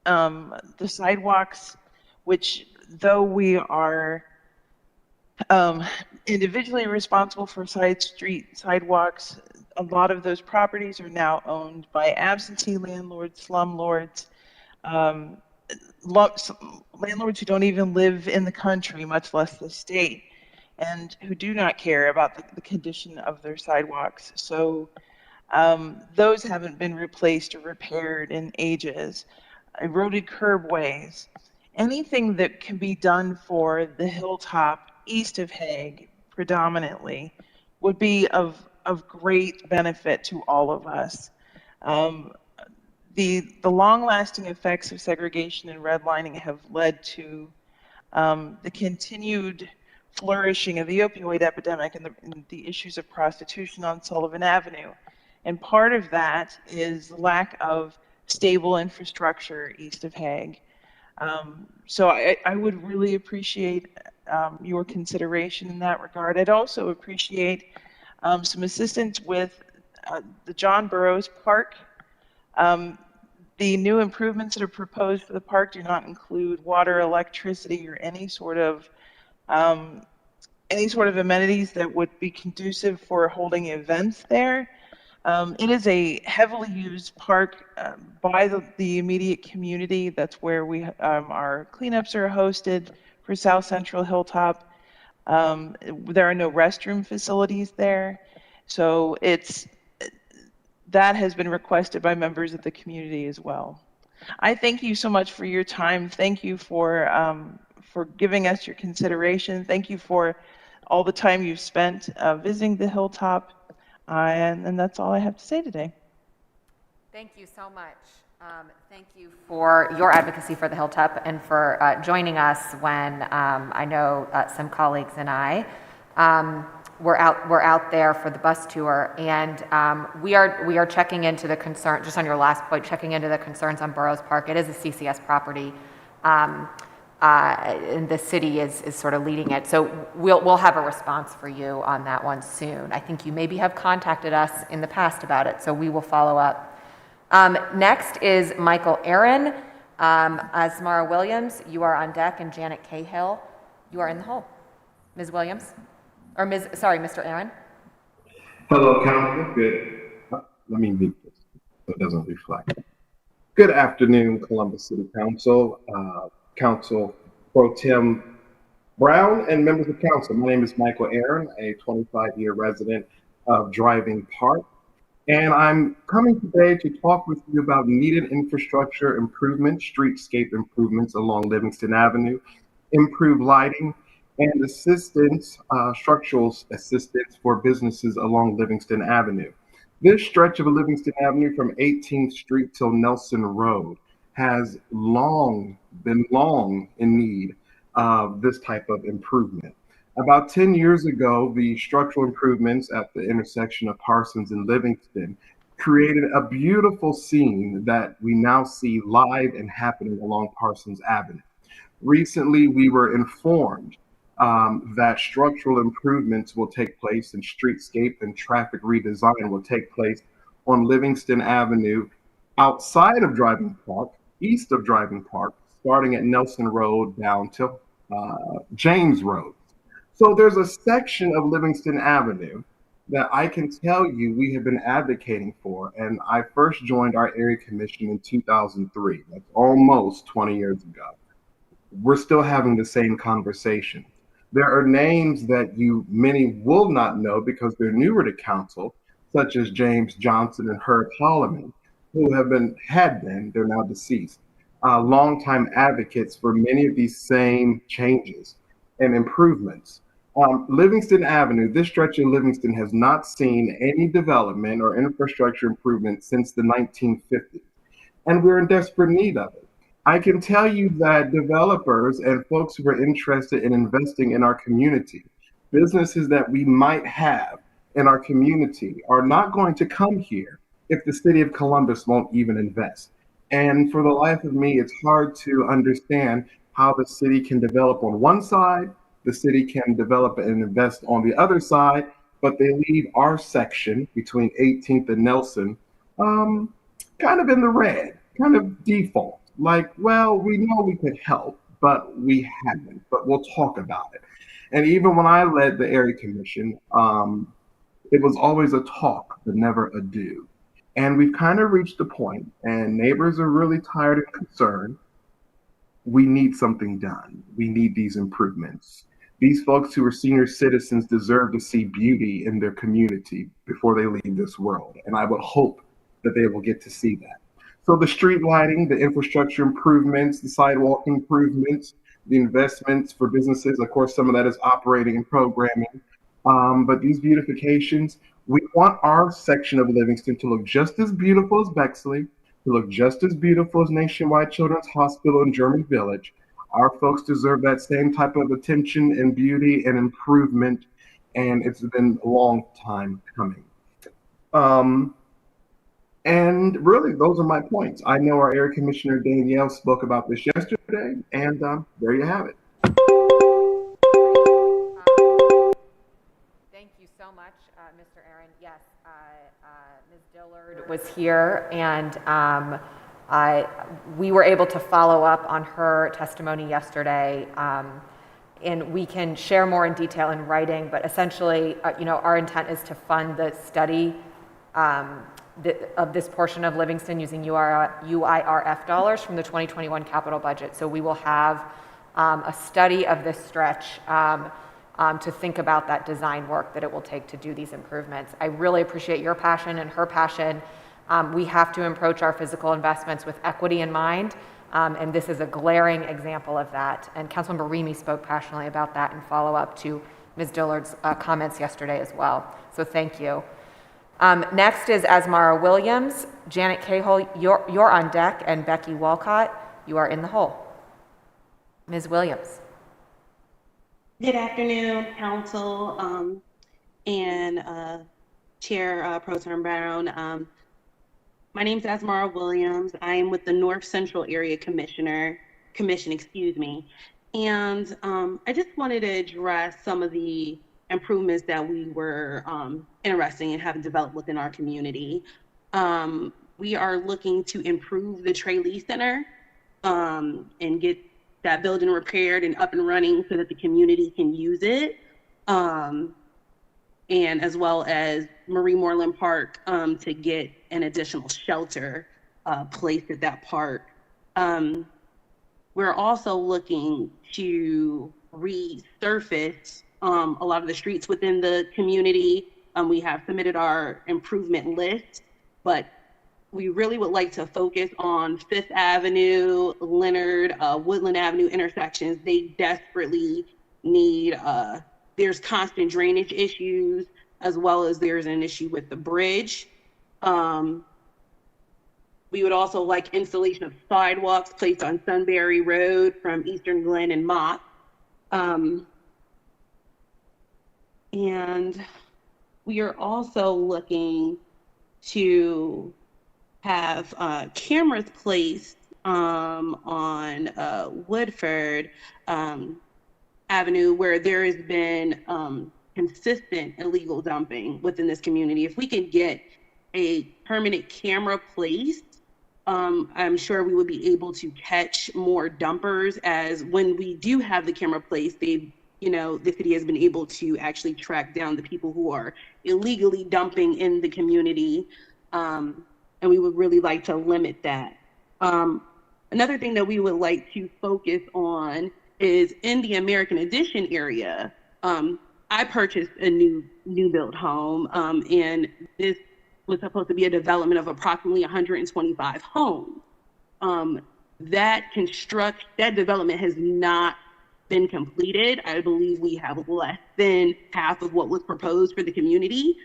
The sidewalks, which though we are individually responsible for sidewalks, a lot of those properties are now owned by absentee landlords, slumlords, landlords who don't even live in the country, much less the state, and who do not care about the condition of their sidewalks. So those haven't been replaced or repaired in ages. Eroded curbways, anything that can be done for the Hilltop east of Hague predominantly would be of great benefit to all of us. The long-lasting effects of segregation and redlining have led to the continued flourishing of the opioid epidemic and the issues of prostitution on Sullivan Avenue. And part of that is the lack of stable infrastructure east of Hague. So I would really appreciate your consideration in that regard. I'd also appreciate some assistance with the John Burroughs Park. The new improvements that are proposed for the park do not include water, electricity, or any sort of amenities that would be conducive for holding events there. It is a heavily used park by the immediate community. That's where our cleanups are hosted for South Central Hilltop. There are no restroom facilities there. So that has been requested by members of the community as well. I thank you so much for your time. Thank you for giving us your consideration. Thank you for all the time you've spent visiting the Hilltop. And that's all I have to say today. Thank you so much. Thank you for your advocacy for the Hilltop and for joining us when I know some colleagues and I were out there for the bus tour, and we are checking into the concern, just on your last point, checking into the concerns on Burroughs Park. It is a CCS property. And the city is sort of leading it. So we'll have a response for you on that one soon. I think you maybe have contacted us in the past about it, so we will follow up. Next is Michael Aaron. Asmara Williams, you are on deck, and Janet Cahill, you are in the hole. Ms. Williams, or Mr. Aaron. Hello, Council. Good. Let me mute this so it doesn't reflect. Good afternoon, Columbus City Council. Council Pro Tem Brown and members of council. My name is Michael Aaron, a 25-year resident of Driving Park, and I'm coming today to talk with you about needed infrastructure improvements, streetscape improvements along Livingston Avenue, improved lighting, and assistance, structural assistance for businesses along Livingston Avenue. This stretch of Livingston Avenue from 18th Street till Nelson Road has been long in need of this type of improvement. About 10 years ago, the structural improvements at the intersection of Parsons and Livingston created a beautiful scene that we now see live and happening along Parsons Avenue. Recently, we were informed that structural improvements will take place and streetscape and traffic redesign will take place on Livingston Avenue outside of Driving Park, east of Driving Park, starting at Nelson Road down to James Road. So there's a section of Livingston Avenue that I can tell you we have been advocating for. And I first joined our area commission in 2003. That's almost 20 years ago. We're still having the same conversation. There are names that many will not know because they're newer to council, such as James Johnson and Herb Holloman, who they're now deceased, longtime advocates for many of these same changes and improvements. Livingston Avenue, this stretch in Livingston has not seen any development or infrastructure improvement since the 1950s, and we're in desperate need of it. I can tell you that developers and folks who are interested in investing in our community, businesses that we might have in our community, are not going to come here if the city of Columbus won't even invest. And for the life of me, it's hard to understand how the city can develop on one side, the city can develop and invest on the other side, but they leave our section between 18th and Nelson kind of in the red, kind of default. Like, well, we know we could help, but we haven't, but we'll talk about it. And even when I led the area commission, it was always a talk, but never a do. And we've kind of reached the point, and neighbors are really tired and concerned. We need something done. We need these improvements. These folks who are senior citizens deserve to see beauty in their community before they leave this world. And I would hope that they will get to see that. So the street lighting, the infrastructure improvements, the sidewalk improvements, the investments for businesses, of course, some of that is operating and programming. But these beautifications, we want our section of Livingston to look just as beautiful as Bexley, to look just as beautiful as Nationwide Children's Hospital and German Village. Our folks deserve that same type of attention and beauty and improvement, and it's been a long time coming. And really, those are my points. I know our Area Commissioner Danielle spoke about this yesterday, and there you have it. Thank you so much, Mr. Aaron. Yes, Ms. Dillard was here, and we were able to follow up on her testimony yesterday, and we can share more in detail in writing, but essentially, our intent is to fund the study of this portion of Livingston using UIRF dollars from the 2021 capital budget. So we will have a study of this stretch to think about that design work that it will take to do these improvements. I really appreciate your passion and her passion. We have to approach our physical investments with equity in mind, and this is a glaring example of that. And Councilmember Remy spoke passionately about that in follow-up to Ms. Dillard's comments yesterday as well. So thank you. Next is Asmara Williams. Janet Cahill, you're on deck, and Becky Walcott, you are in the hole. Ms. Williams. Good afternoon, Council and Chair Pro Tem Brown. My name is Asmara Williams. I am with the North Central Area Commission, and I just wanted to address some of the improvements that we were interested in having developed within our community. We are looking to improve the Tralee Center and get that building repaired and up and running so that the community can use it. And as well as Marie Moreland Park to get an additional shelter placed at that park. We're also looking to resurface a lot of the streets within the community. We have submitted our improvement list, but we really would like to focus on Fifth Avenue, Leonard, Woodland Avenue intersections. They desperately need, there's constant drainage issues, as well as there's an issue with the bridge. We would also like installation of sidewalks placed on Sunbury Road from Eastern Glen and Mott. And we are also looking to have cameras placed on Woodford Avenue, where there has been consistent illegal dumping within this community. If we could get a permanent camera placed, I'm sure we would be able to catch more dumpers, as when we do have the camera placed, they the city has been able to actually track down the people who are illegally dumping in the community. And we would really like to limit that. Another thing that we would like to focus on is in the American Addition area. I purchased a new build home, and this was supposed to be a development of approximately 125 homes. That development has not been completed. I believe we have less than half of what was proposed for the community.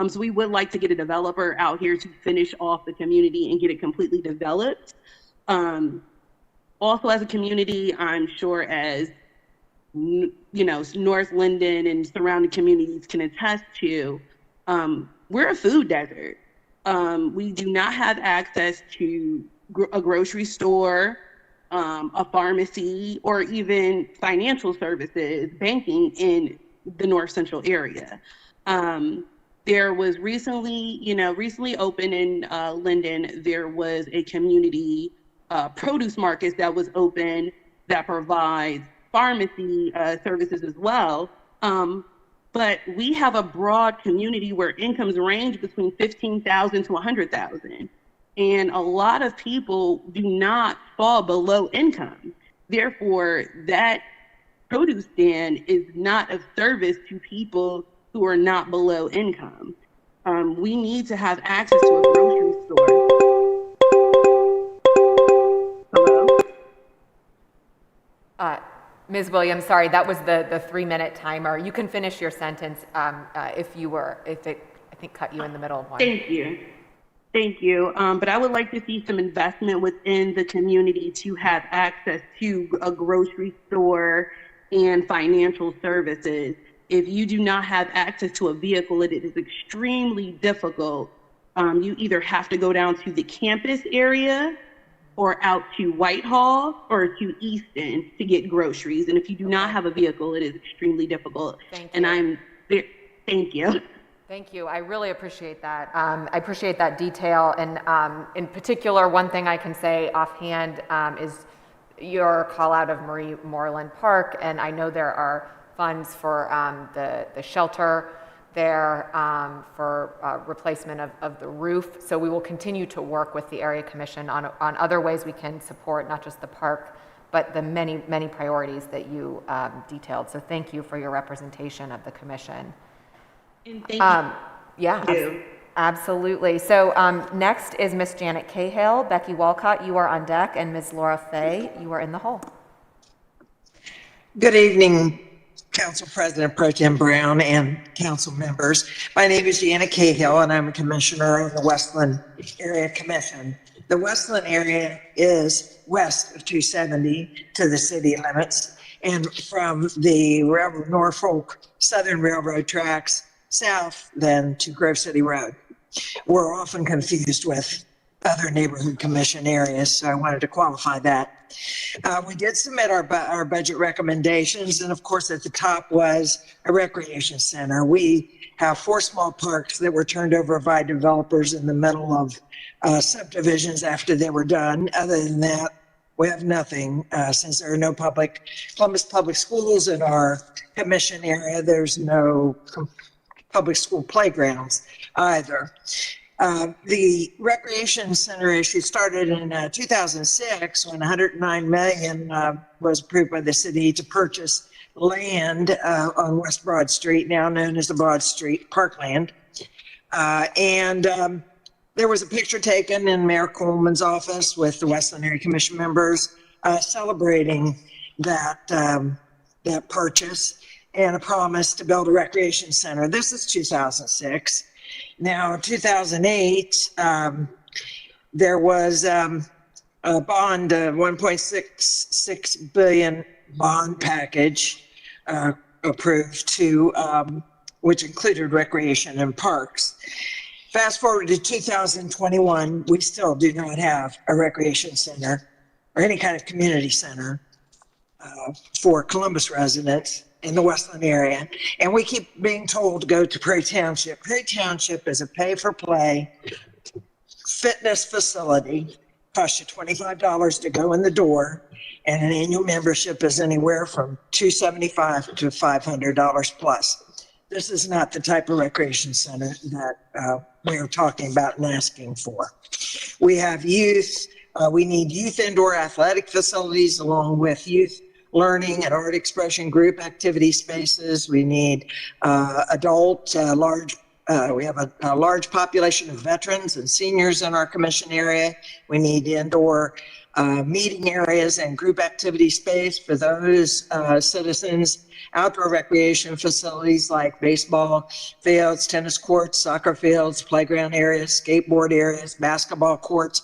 So we would like to get a developer out here to finish off the community and get it completely developed. Also, as a community, I'm sure as Northland and surrounding communities can attest to, we're a food desert. We do not have access to a grocery store, a pharmacy, or even financial services, banking in the North Central area. There was recently opened in Linden, there was a community produce market that was open that provides pharmacy services as well. But we have a broad community where incomes range between $15,000 to $100,000. And a lot of people do not fall below income. Therefore, that produce stand is not of service to people who are not below income. We need to have access to a grocery store. Hello? Ms. Williams, sorry, that was the 3-minute timer. You can finish your sentence if it, I think, cut you in the middle of one. Thank you. Thank you. But I would like to see some investment within the community to have access to a grocery store and financial services. If you do not have access to a vehicle, it is extremely difficult. You either have to go down to the campus area or out to Whitehall or to Easton to get groceries. And if you do not have a vehicle, it is extremely difficult. Thank you. And thank you. Thank you. I really appreciate that. I appreciate that detail. And in particular, one thing I can say offhand is your call out of Marie Moreland Park. And I know there are funds for the shelter there for replacement of the roof. So we will continue to work with the Area Commission on other ways we can support not just the park, but the many, many priorities that you detailed. So thank you for your representation of the commission. And thank you. Yeah, absolutely. So next is Ms. Janet Cahill. Becky Walcott, you are on deck, and Ms. Laura Fay, you are in the hole. Good evening, Council President Pro Tem Brown and council members. My name is Janet Cahill, and I'm a commissioner of the Westland Area Commission. The Westland area is west of 270 to the city limits, and from the Norfolk Southern Railroad tracks south then to Grove City Road. We're often confused with other neighborhood commission areas, so I wanted to qualify that. We did submit our budget recommendations, and of course at the top was a recreation center. We have 4 small parks that were turned over by developers in the middle of subdivisions after they were done. Other than that, we have nothing since there are no Columbus Public Schools in our commission area. There's no public school playgrounds either. The recreation center issue started in 2006 when $109 million was approved by the city to purchase land on West Broad Street, now known as the Broad Street Parkland. There was a picture taken in Mayor Coleman's office with the Westland Area Commission members celebrating that purchase and a promise to build a recreation center. This is 2006. Now, in 2008, there was a bond, a $1.66 billion bond package approved to, which included recreation and parks. Fast forward to 2021, we still do not have a recreation center or any kind of community center for Columbus residents in the Westland area. And we keep being told to go to Prairie Township. Prairie Township is a pay-for-play fitness facility, costs you $25 to go in the door, and an annual membership is anywhere from $275 to $500 plus. This is not the type of recreation center that we are talking about and asking for. We have youth. We need youth indoor athletic facilities along with youth learning and art expression group activity spaces. We need adult large. We have a large population of veterans and seniors in our commission area. We need indoor meeting areas and group activity space for those citizens, outdoor recreation facilities like baseball fields, tennis courts, soccer fields, playground areas, skateboard areas, basketball courts.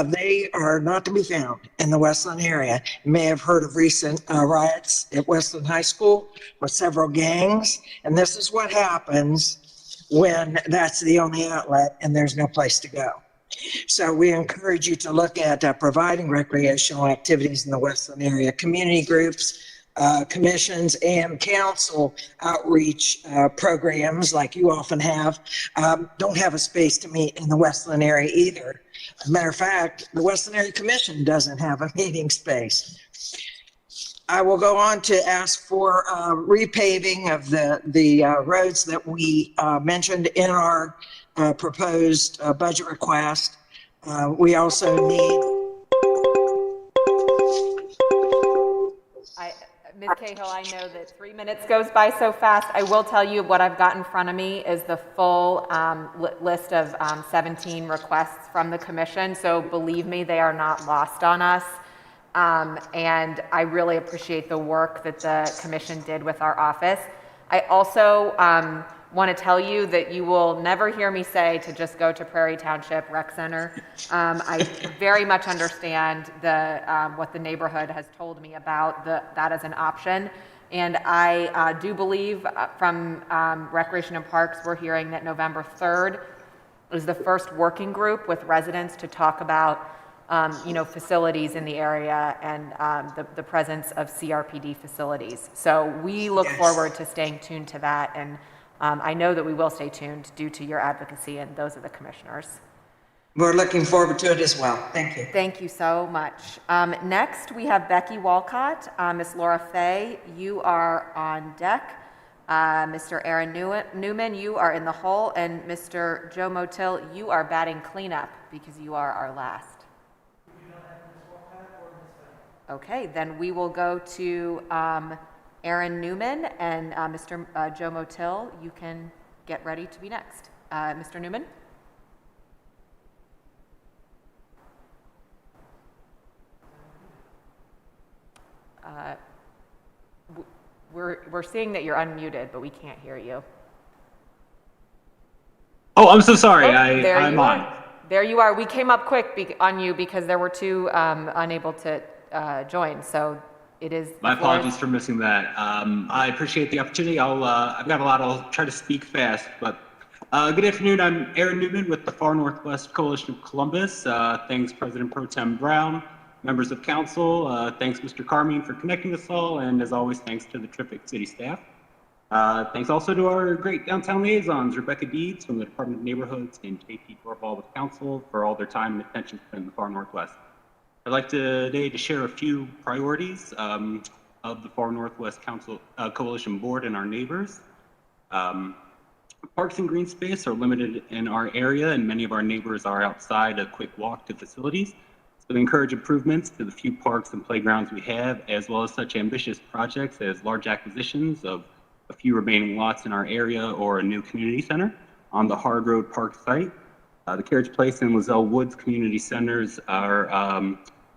They are not to be found in the Westland area. You may have heard of recent riots at Westland High School with several gangs, and this is what happens when that's the only outlet and there's no place to go. So we encourage you to look at providing recreational activities in the Westland area. Community groups, commissions, and council outreach programs like you often have don't have a space to meet in the Westland area either. As a matter of fact, the Westland Area Commission doesn't have a meeting space. I will go on to ask for repaving of the roads that we mentioned in our proposed budget request. We also need. Ms. Cahill, I know that 3 minutes goes by so fast. I will tell you what I've got in front of me is the full list of 17 requests from the commission. So believe me, they are not lost on us. And I really appreciate the work that the commission did with our office. I also want to tell you that you will never hear me say to just go to Prairie Township Rec Center. I very much understand what the neighborhood has told me about that as an option. And I do believe from Recreation and Parks, we're hearing that November 3rd is the first working group with residents to talk about facilities in the area and the presence of CRPD facilities. So we look forward to staying tuned to that. And I know that we will stay tuned due to your advocacy and those of the commissioners. We're looking forward to it as well. Thank you. Thank you so much. Next, we have Becky Walcott. Ms. Laura Fay, you are on deck. Mr. Aaron Newman, you are in the hole. And Mr. Joe Motil, you are batting cleanup because you are our last. Okay, then we will go to Aaron Newman and Mr. Joe Motil. You can get ready to be next. Mr. Newman? We're seeing that you're unmuted, but we can't hear you. Oh, I'm so sorry. There I'm you on. are. There you are. We came up quick on you because there were two unable to join. So it is. My apologies for missing that. I appreciate the opportunity. I've got a lot. I'll try to speak fast. But good afternoon. I'm Aaron Newman with the Far Northwest Coalition of Columbus. Thanks, President Pro Tem Brown, members of council. Thanks, Mr. Carmine, for connecting us all. And as always, thanks to the terrific city staff. Thanks also to our great downtown liaisons, Rebecca Deeds from the Department of Neighborhoods and JP Doorball with council for all their time and attention in the Far Northwest. I'd like today to share a few priorities of the Far Northwest Council Coalition Board and our neighbors. Parks and green space are limited in our area, and many of our neighbors are outside a quick walk to facilities. So we encourage improvements to the few parks and playgrounds we have, as well as such ambitious projects as large acquisitions of a few remaining lots in our area or a new community center on the Hard Road Park site. The Carriage Place and Lozelle Woods community centers are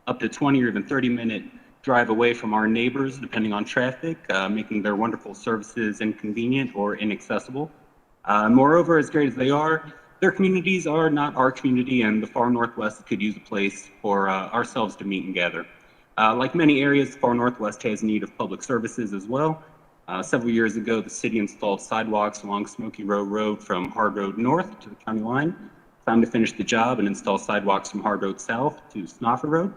up to 20 or even 30-minute drive away from our neighbors, depending on traffic, making their wonderful services inconvenient or inaccessible. Moreover, as great as they are, their communities are not our community, and the Far Northwest could use a place for ourselves to meet and gather. Like many areas, the Far Northwest has need of public services as well. Several years ago, the city installed sidewalks along Smoky Row Road from Hard Road North to the county line. Time to finish the job and install sidewalks from Hard Road South to Snoffer Road,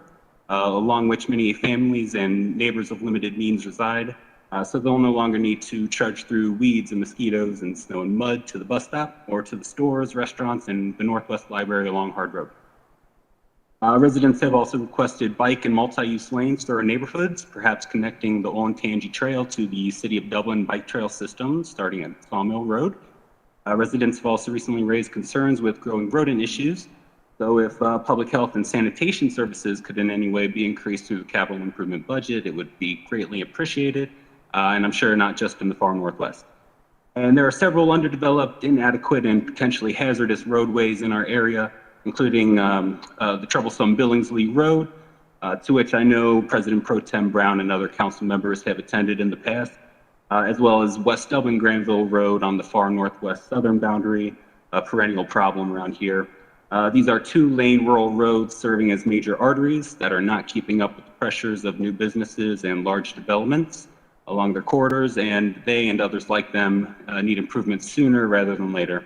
along which many families and neighbors of limited means reside. So they'll no longer need to trudge through weeds and mosquitoes and snow and mud to the bus stop or to the stores, restaurants, and the Northwest Library along Hard Road. Residents have also requested bike and multi-use lanes through our neighborhoods, perhaps connecting the Olentangy Trail to the City of Dublin bike trail system starting at Sawmill Road. Residents have also recently raised concerns with growing rodent issues. So if public health and sanitation services could in any way be increased through the capital improvement budget, it would be greatly appreciated, and I'm sure not just in the far northwest. And there are several underdeveloped, inadequate, and potentially hazardous roadways in our area, including the troublesome Billingsley Road, to which I know President Pro Tem Brown and other council members have attended in the past, as well as West Dublin Granville Road on the far northwest southern boundary, a perennial problem around here. These are 2-lane rural roads serving as major arteries that are not keeping up with the pressures of new businesses and large developments along their corridors, and they and others like them need improvements sooner rather than later.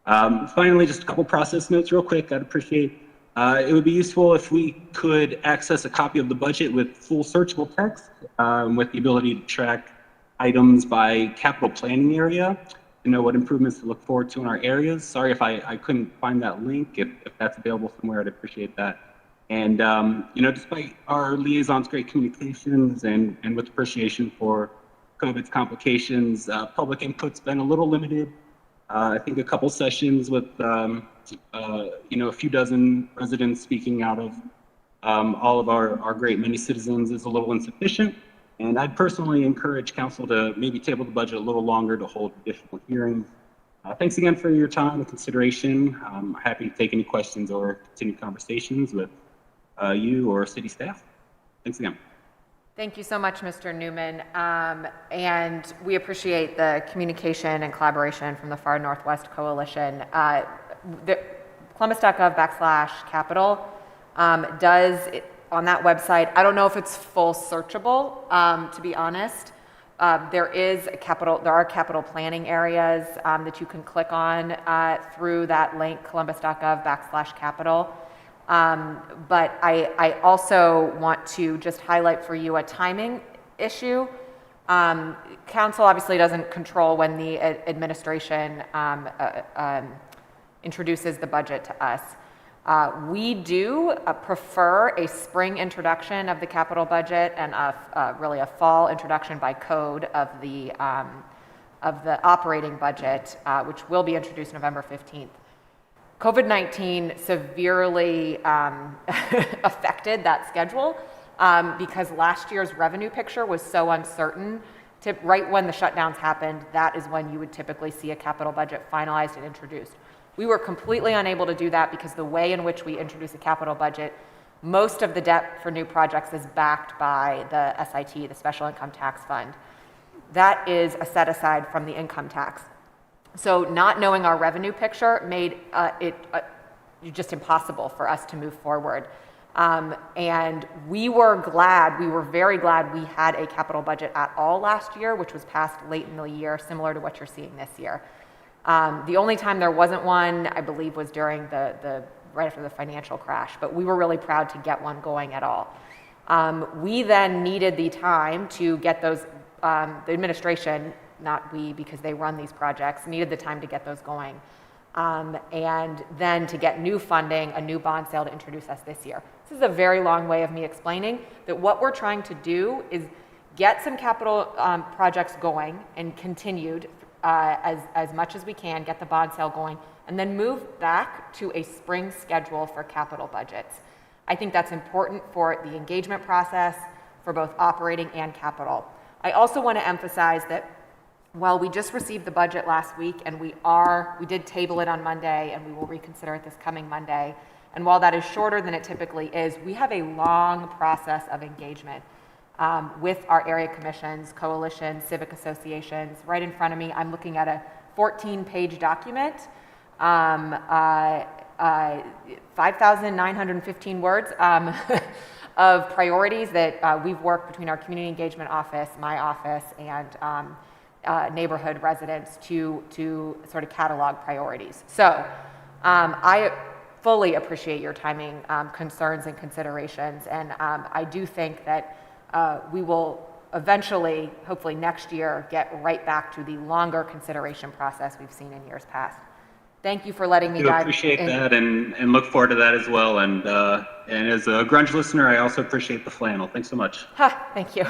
Finally, just a couple process notes real quick. I'd appreciate it would be useful if we could access a copy of the budget with full searchable text with the ability to track items by capital planning area to know what improvements to look forward to in our areas. Sorry if I couldn't find that link. If that's available somewhere, I'd appreciate that. And, you know, despite our liaison's great communications and with appreciation for COVID's complications, public input's been a little limited. I think a couple sessions with, you know, a few dozen residents speaking out of all of our great many citizens is a little insufficient. And I'd personally encourage council to maybe table the budget a little longer to hold additional hearings. Thanks again for your time and consideration. I'm happy to take any questions or continue conversations with you or city staff. Thanks again. Thank you so much, Mr. Newman. And we appreciate the communication and collaboration from the Far Northwest Coalition. The Columbus.gov/capital does, on that website, I don't know if it's full searchable, to be honest. There are capital planning areas that you can click on through that link, Columbus.gov/capital. But I also want to just highlight for you a timing issue. Council obviously doesn't control when the administration introduces the budget to us. We do prefer a spring introduction of the capital budget and really a fall introduction by code of the operating budget, which will be introduced November 15th. COVID-19 severely affected that schedule because last year's revenue picture was so uncertain. Right when the shutdowns happened, that is when you would typically see a capital budget finalized and introduced. We were completely unable to do that because the way in which we introduce a capital budget, most of the debt for new projects is backed by the SIT, the Special Income Tax Fund. That is a set aside from the income tax. So not knowing our revenue picture made it just impossible for us to move forward. And we were very glad we had a capital budget at all last year, which was passed late in the year, similar to what you're seeing this year. The only time there wasn't one, I believe, was during the right after the financial crash, but we were really proud to get one going at all. We then needed the time to get those, the administration, not we because they run these projects, needed the time to get those going. And then to get new funding, a new bond sale to introduce us this year. This is a very long way of me explaining that what we're trying to do is get some capital projects going and continued as much as we can, get the bond sale going, and then move back to a spring schedule for capital budgets. I think that's important for the engagement process for both operating and capital. I also want to emphasize that while we just received the budget last week and we did table it on Monday and we will reconsider it this coming Monday, and while that is shorter than it typically is, we have a long process of engagement with our area commissions, coalitions, civic associations. Right in front of me, I'm looking at a 14-page document, 5,915 words of priorities that we've worked between our community engagement office, my office, and neighborhood residents to sort of catalog priorities. So I fully appreciate your timing concerns and considerations, and I do think that we will eventually, hopefully next year, get right back to the longer consideration process we've seen in years past. Thank you for letting me I dive appreciate in. that and look forward to that as well. And as a grunge listener, I also appreciate the flannel. Thanks so much. Thank you.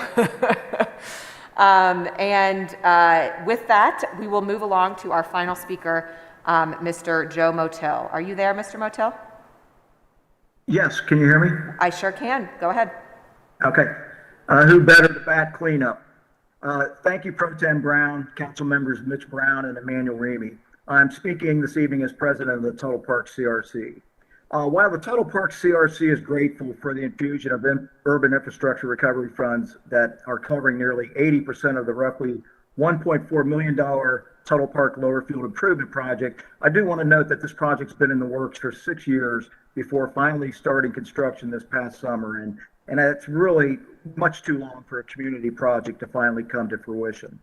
With that, we will move along to our final speaker, Mr. Joe Motil. Are you there, Mr. Motil? Yes, can you hear me? I sure can. Go ahead. Okay. Who better to bat cleanup? Thank you, Pro Tem Brown, Council Members Mitch Brown and Emmanuel Remy. I'm speaking this evening as president of the Total Park CRC. While the Total Park CRC is grateful for the infusion of urban infrastructure recovery funds that are covering nearly 80% of the roughly $1.4 million Total Park Lower Field Improvement Project, I do want to note that this project's been in the works for 6 years before finally starting construction this past summer. And it's really much too long for a community project to finally come to fruition.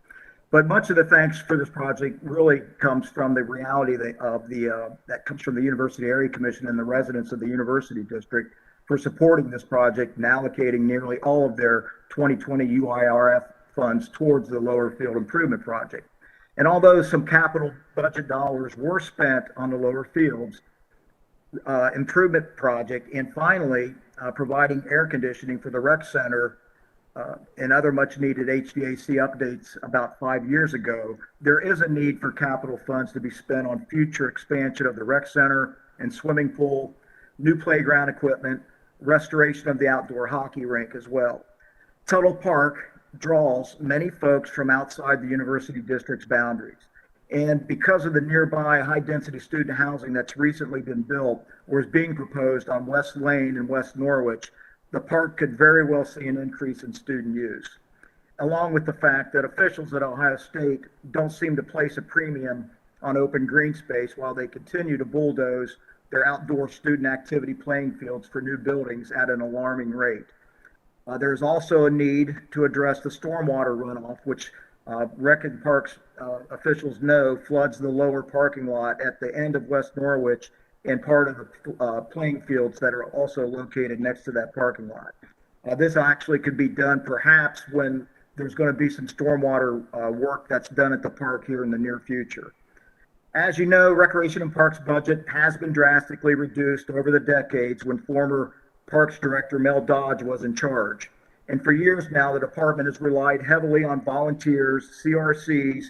But much of the thanks for this project really comes from the reality that comes from the University Area Commission and the residents of the University District for supporting this project and allocating nearly all of their 2020 UIRF funds towards the Lower Field Improvement Project. And although some capital budget dollars were spent on the Lower Fields Improvement Project, and finally providing air conditioning for the rec center and other much needed HVAC updates about 5 years ago, there is a need for capital funds to be spent on future expansion of the rec center and swimming pool, new playground equipment, restoration of the outdoor hockey rink as well. Total Park draws many folks from outside the University District's boundaries. And because of the nearby high-density student housing that's recently been built or is being proposed on West Lane in West Norwich, the park could very well see an increase in student use, along with the fact that officials at Ohio State don't seem to place a premium on open green space while they continue to bulldoze their outdoor student activity playing fields for new buildings at an alarming rate. There's also a need to address the stormwater runoff, which Rec and Parks officials know floods the lower parking lot at the end of West Norwich and part of the playing fields that are also located next to that parking lot. This actually could be done perhaps when there's going to be some stormwater work that's done at the park here in the near future. As you know, Recreation and Parks budget has been drastically reduced over the decades when former Parks Director Mel Dodge was in charge. And for years now, the department has relied heavily on volunteers, CRCs,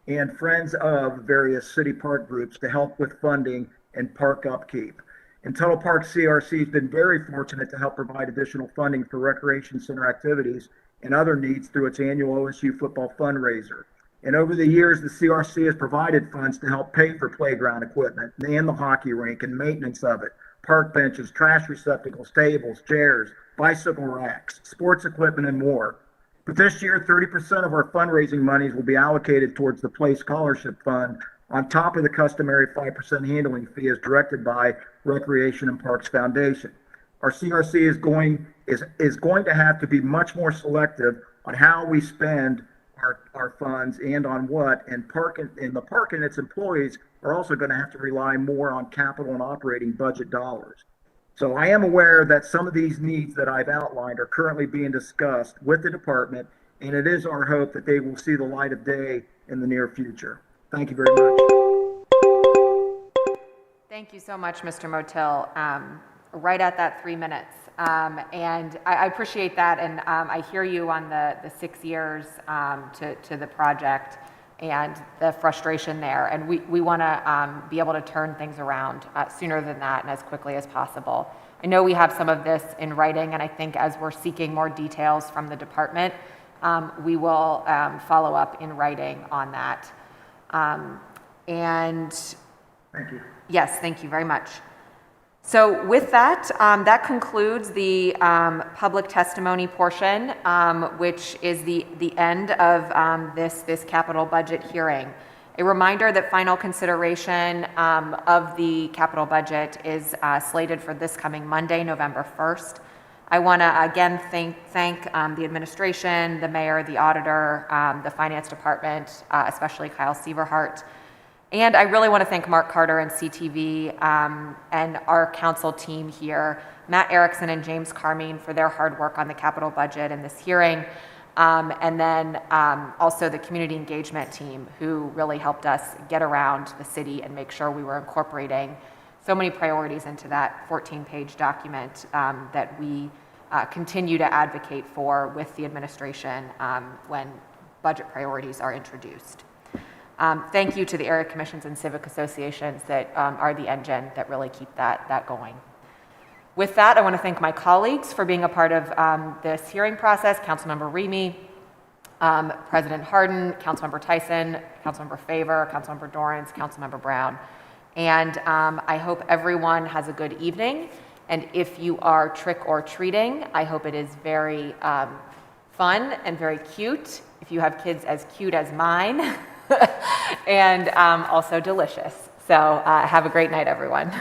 and friends of various city park groups to help with funding and park upkeep. And Total Park CRC has been very fortunate to help provide additional funding for recreation center activities and other needs through its annual OSU football fundraiser. And over the years, the CRC has provided funds to help pay for playground equipment and the hockey rink and maintenance of it, park benches, trash receptacles, tables, chairs, bicycle racks, sports equipment, and more. But this year, 30% of our fundraising monies will be allocated towards the Play Scholarship Fund on top of the customary 5% handling fee as directed by Recreation and Parks Foundation. Our CRC is going to have to be much more selective on how we spend our funds and on what, and the park and its employees are also going to have to rely more on capital and operating budget dollars. So I am aware that some of these needs that I've outlined are currently being discussed with the department, and it is our hope that they will see the light of day in the near future. Thank you very much. Thank you so much, Mr. Motil. Right at that 3 minutes. And I appreciate that. And I hear you on the 6 years to the project and the frustration there. And we want to be able to turn things around sooner than that and as quickly as possible. I know we have some of this in writing, and I think as we're seeking more details from the department, we will follow up in writing on that. And thank you. Yes, thank you very much. So with that, that concludes the public testimony portion, which is the end of this capital budget hearing. A reminder that final consideration of the capital budget is slated for this coming Monday, November 1st. I want to again thank the administration, the mayor, the auditor, the finance department, especially Kyle Sieverhart. And I really want to thank Mark Carter and CTV and our council team here, Matt Erickson and James Carmine, for their hard work on the capital budget and this hearing. And then also the community engagement team who really helped us get around the city and make sure we were incorporating so many priorities into that 14-page document that we continue to advocate for with the administration when budget priorities are introduced. Thank you to the area commissions and civic associations that are the engine that really keep that going. With that, I want to thank my colleagues for being a part of this hearing process, Councilmember Remy, President Hardin, Councilmember Tyson, Councilmember Favor, Councilmember Dorrance, Councilmember Brown. And I hope everyone has a good evening. And if you are trick or treating, I hope it is very fun and very cute. If you have kids as cute as mine, and also delicious. So have a great night, everyone.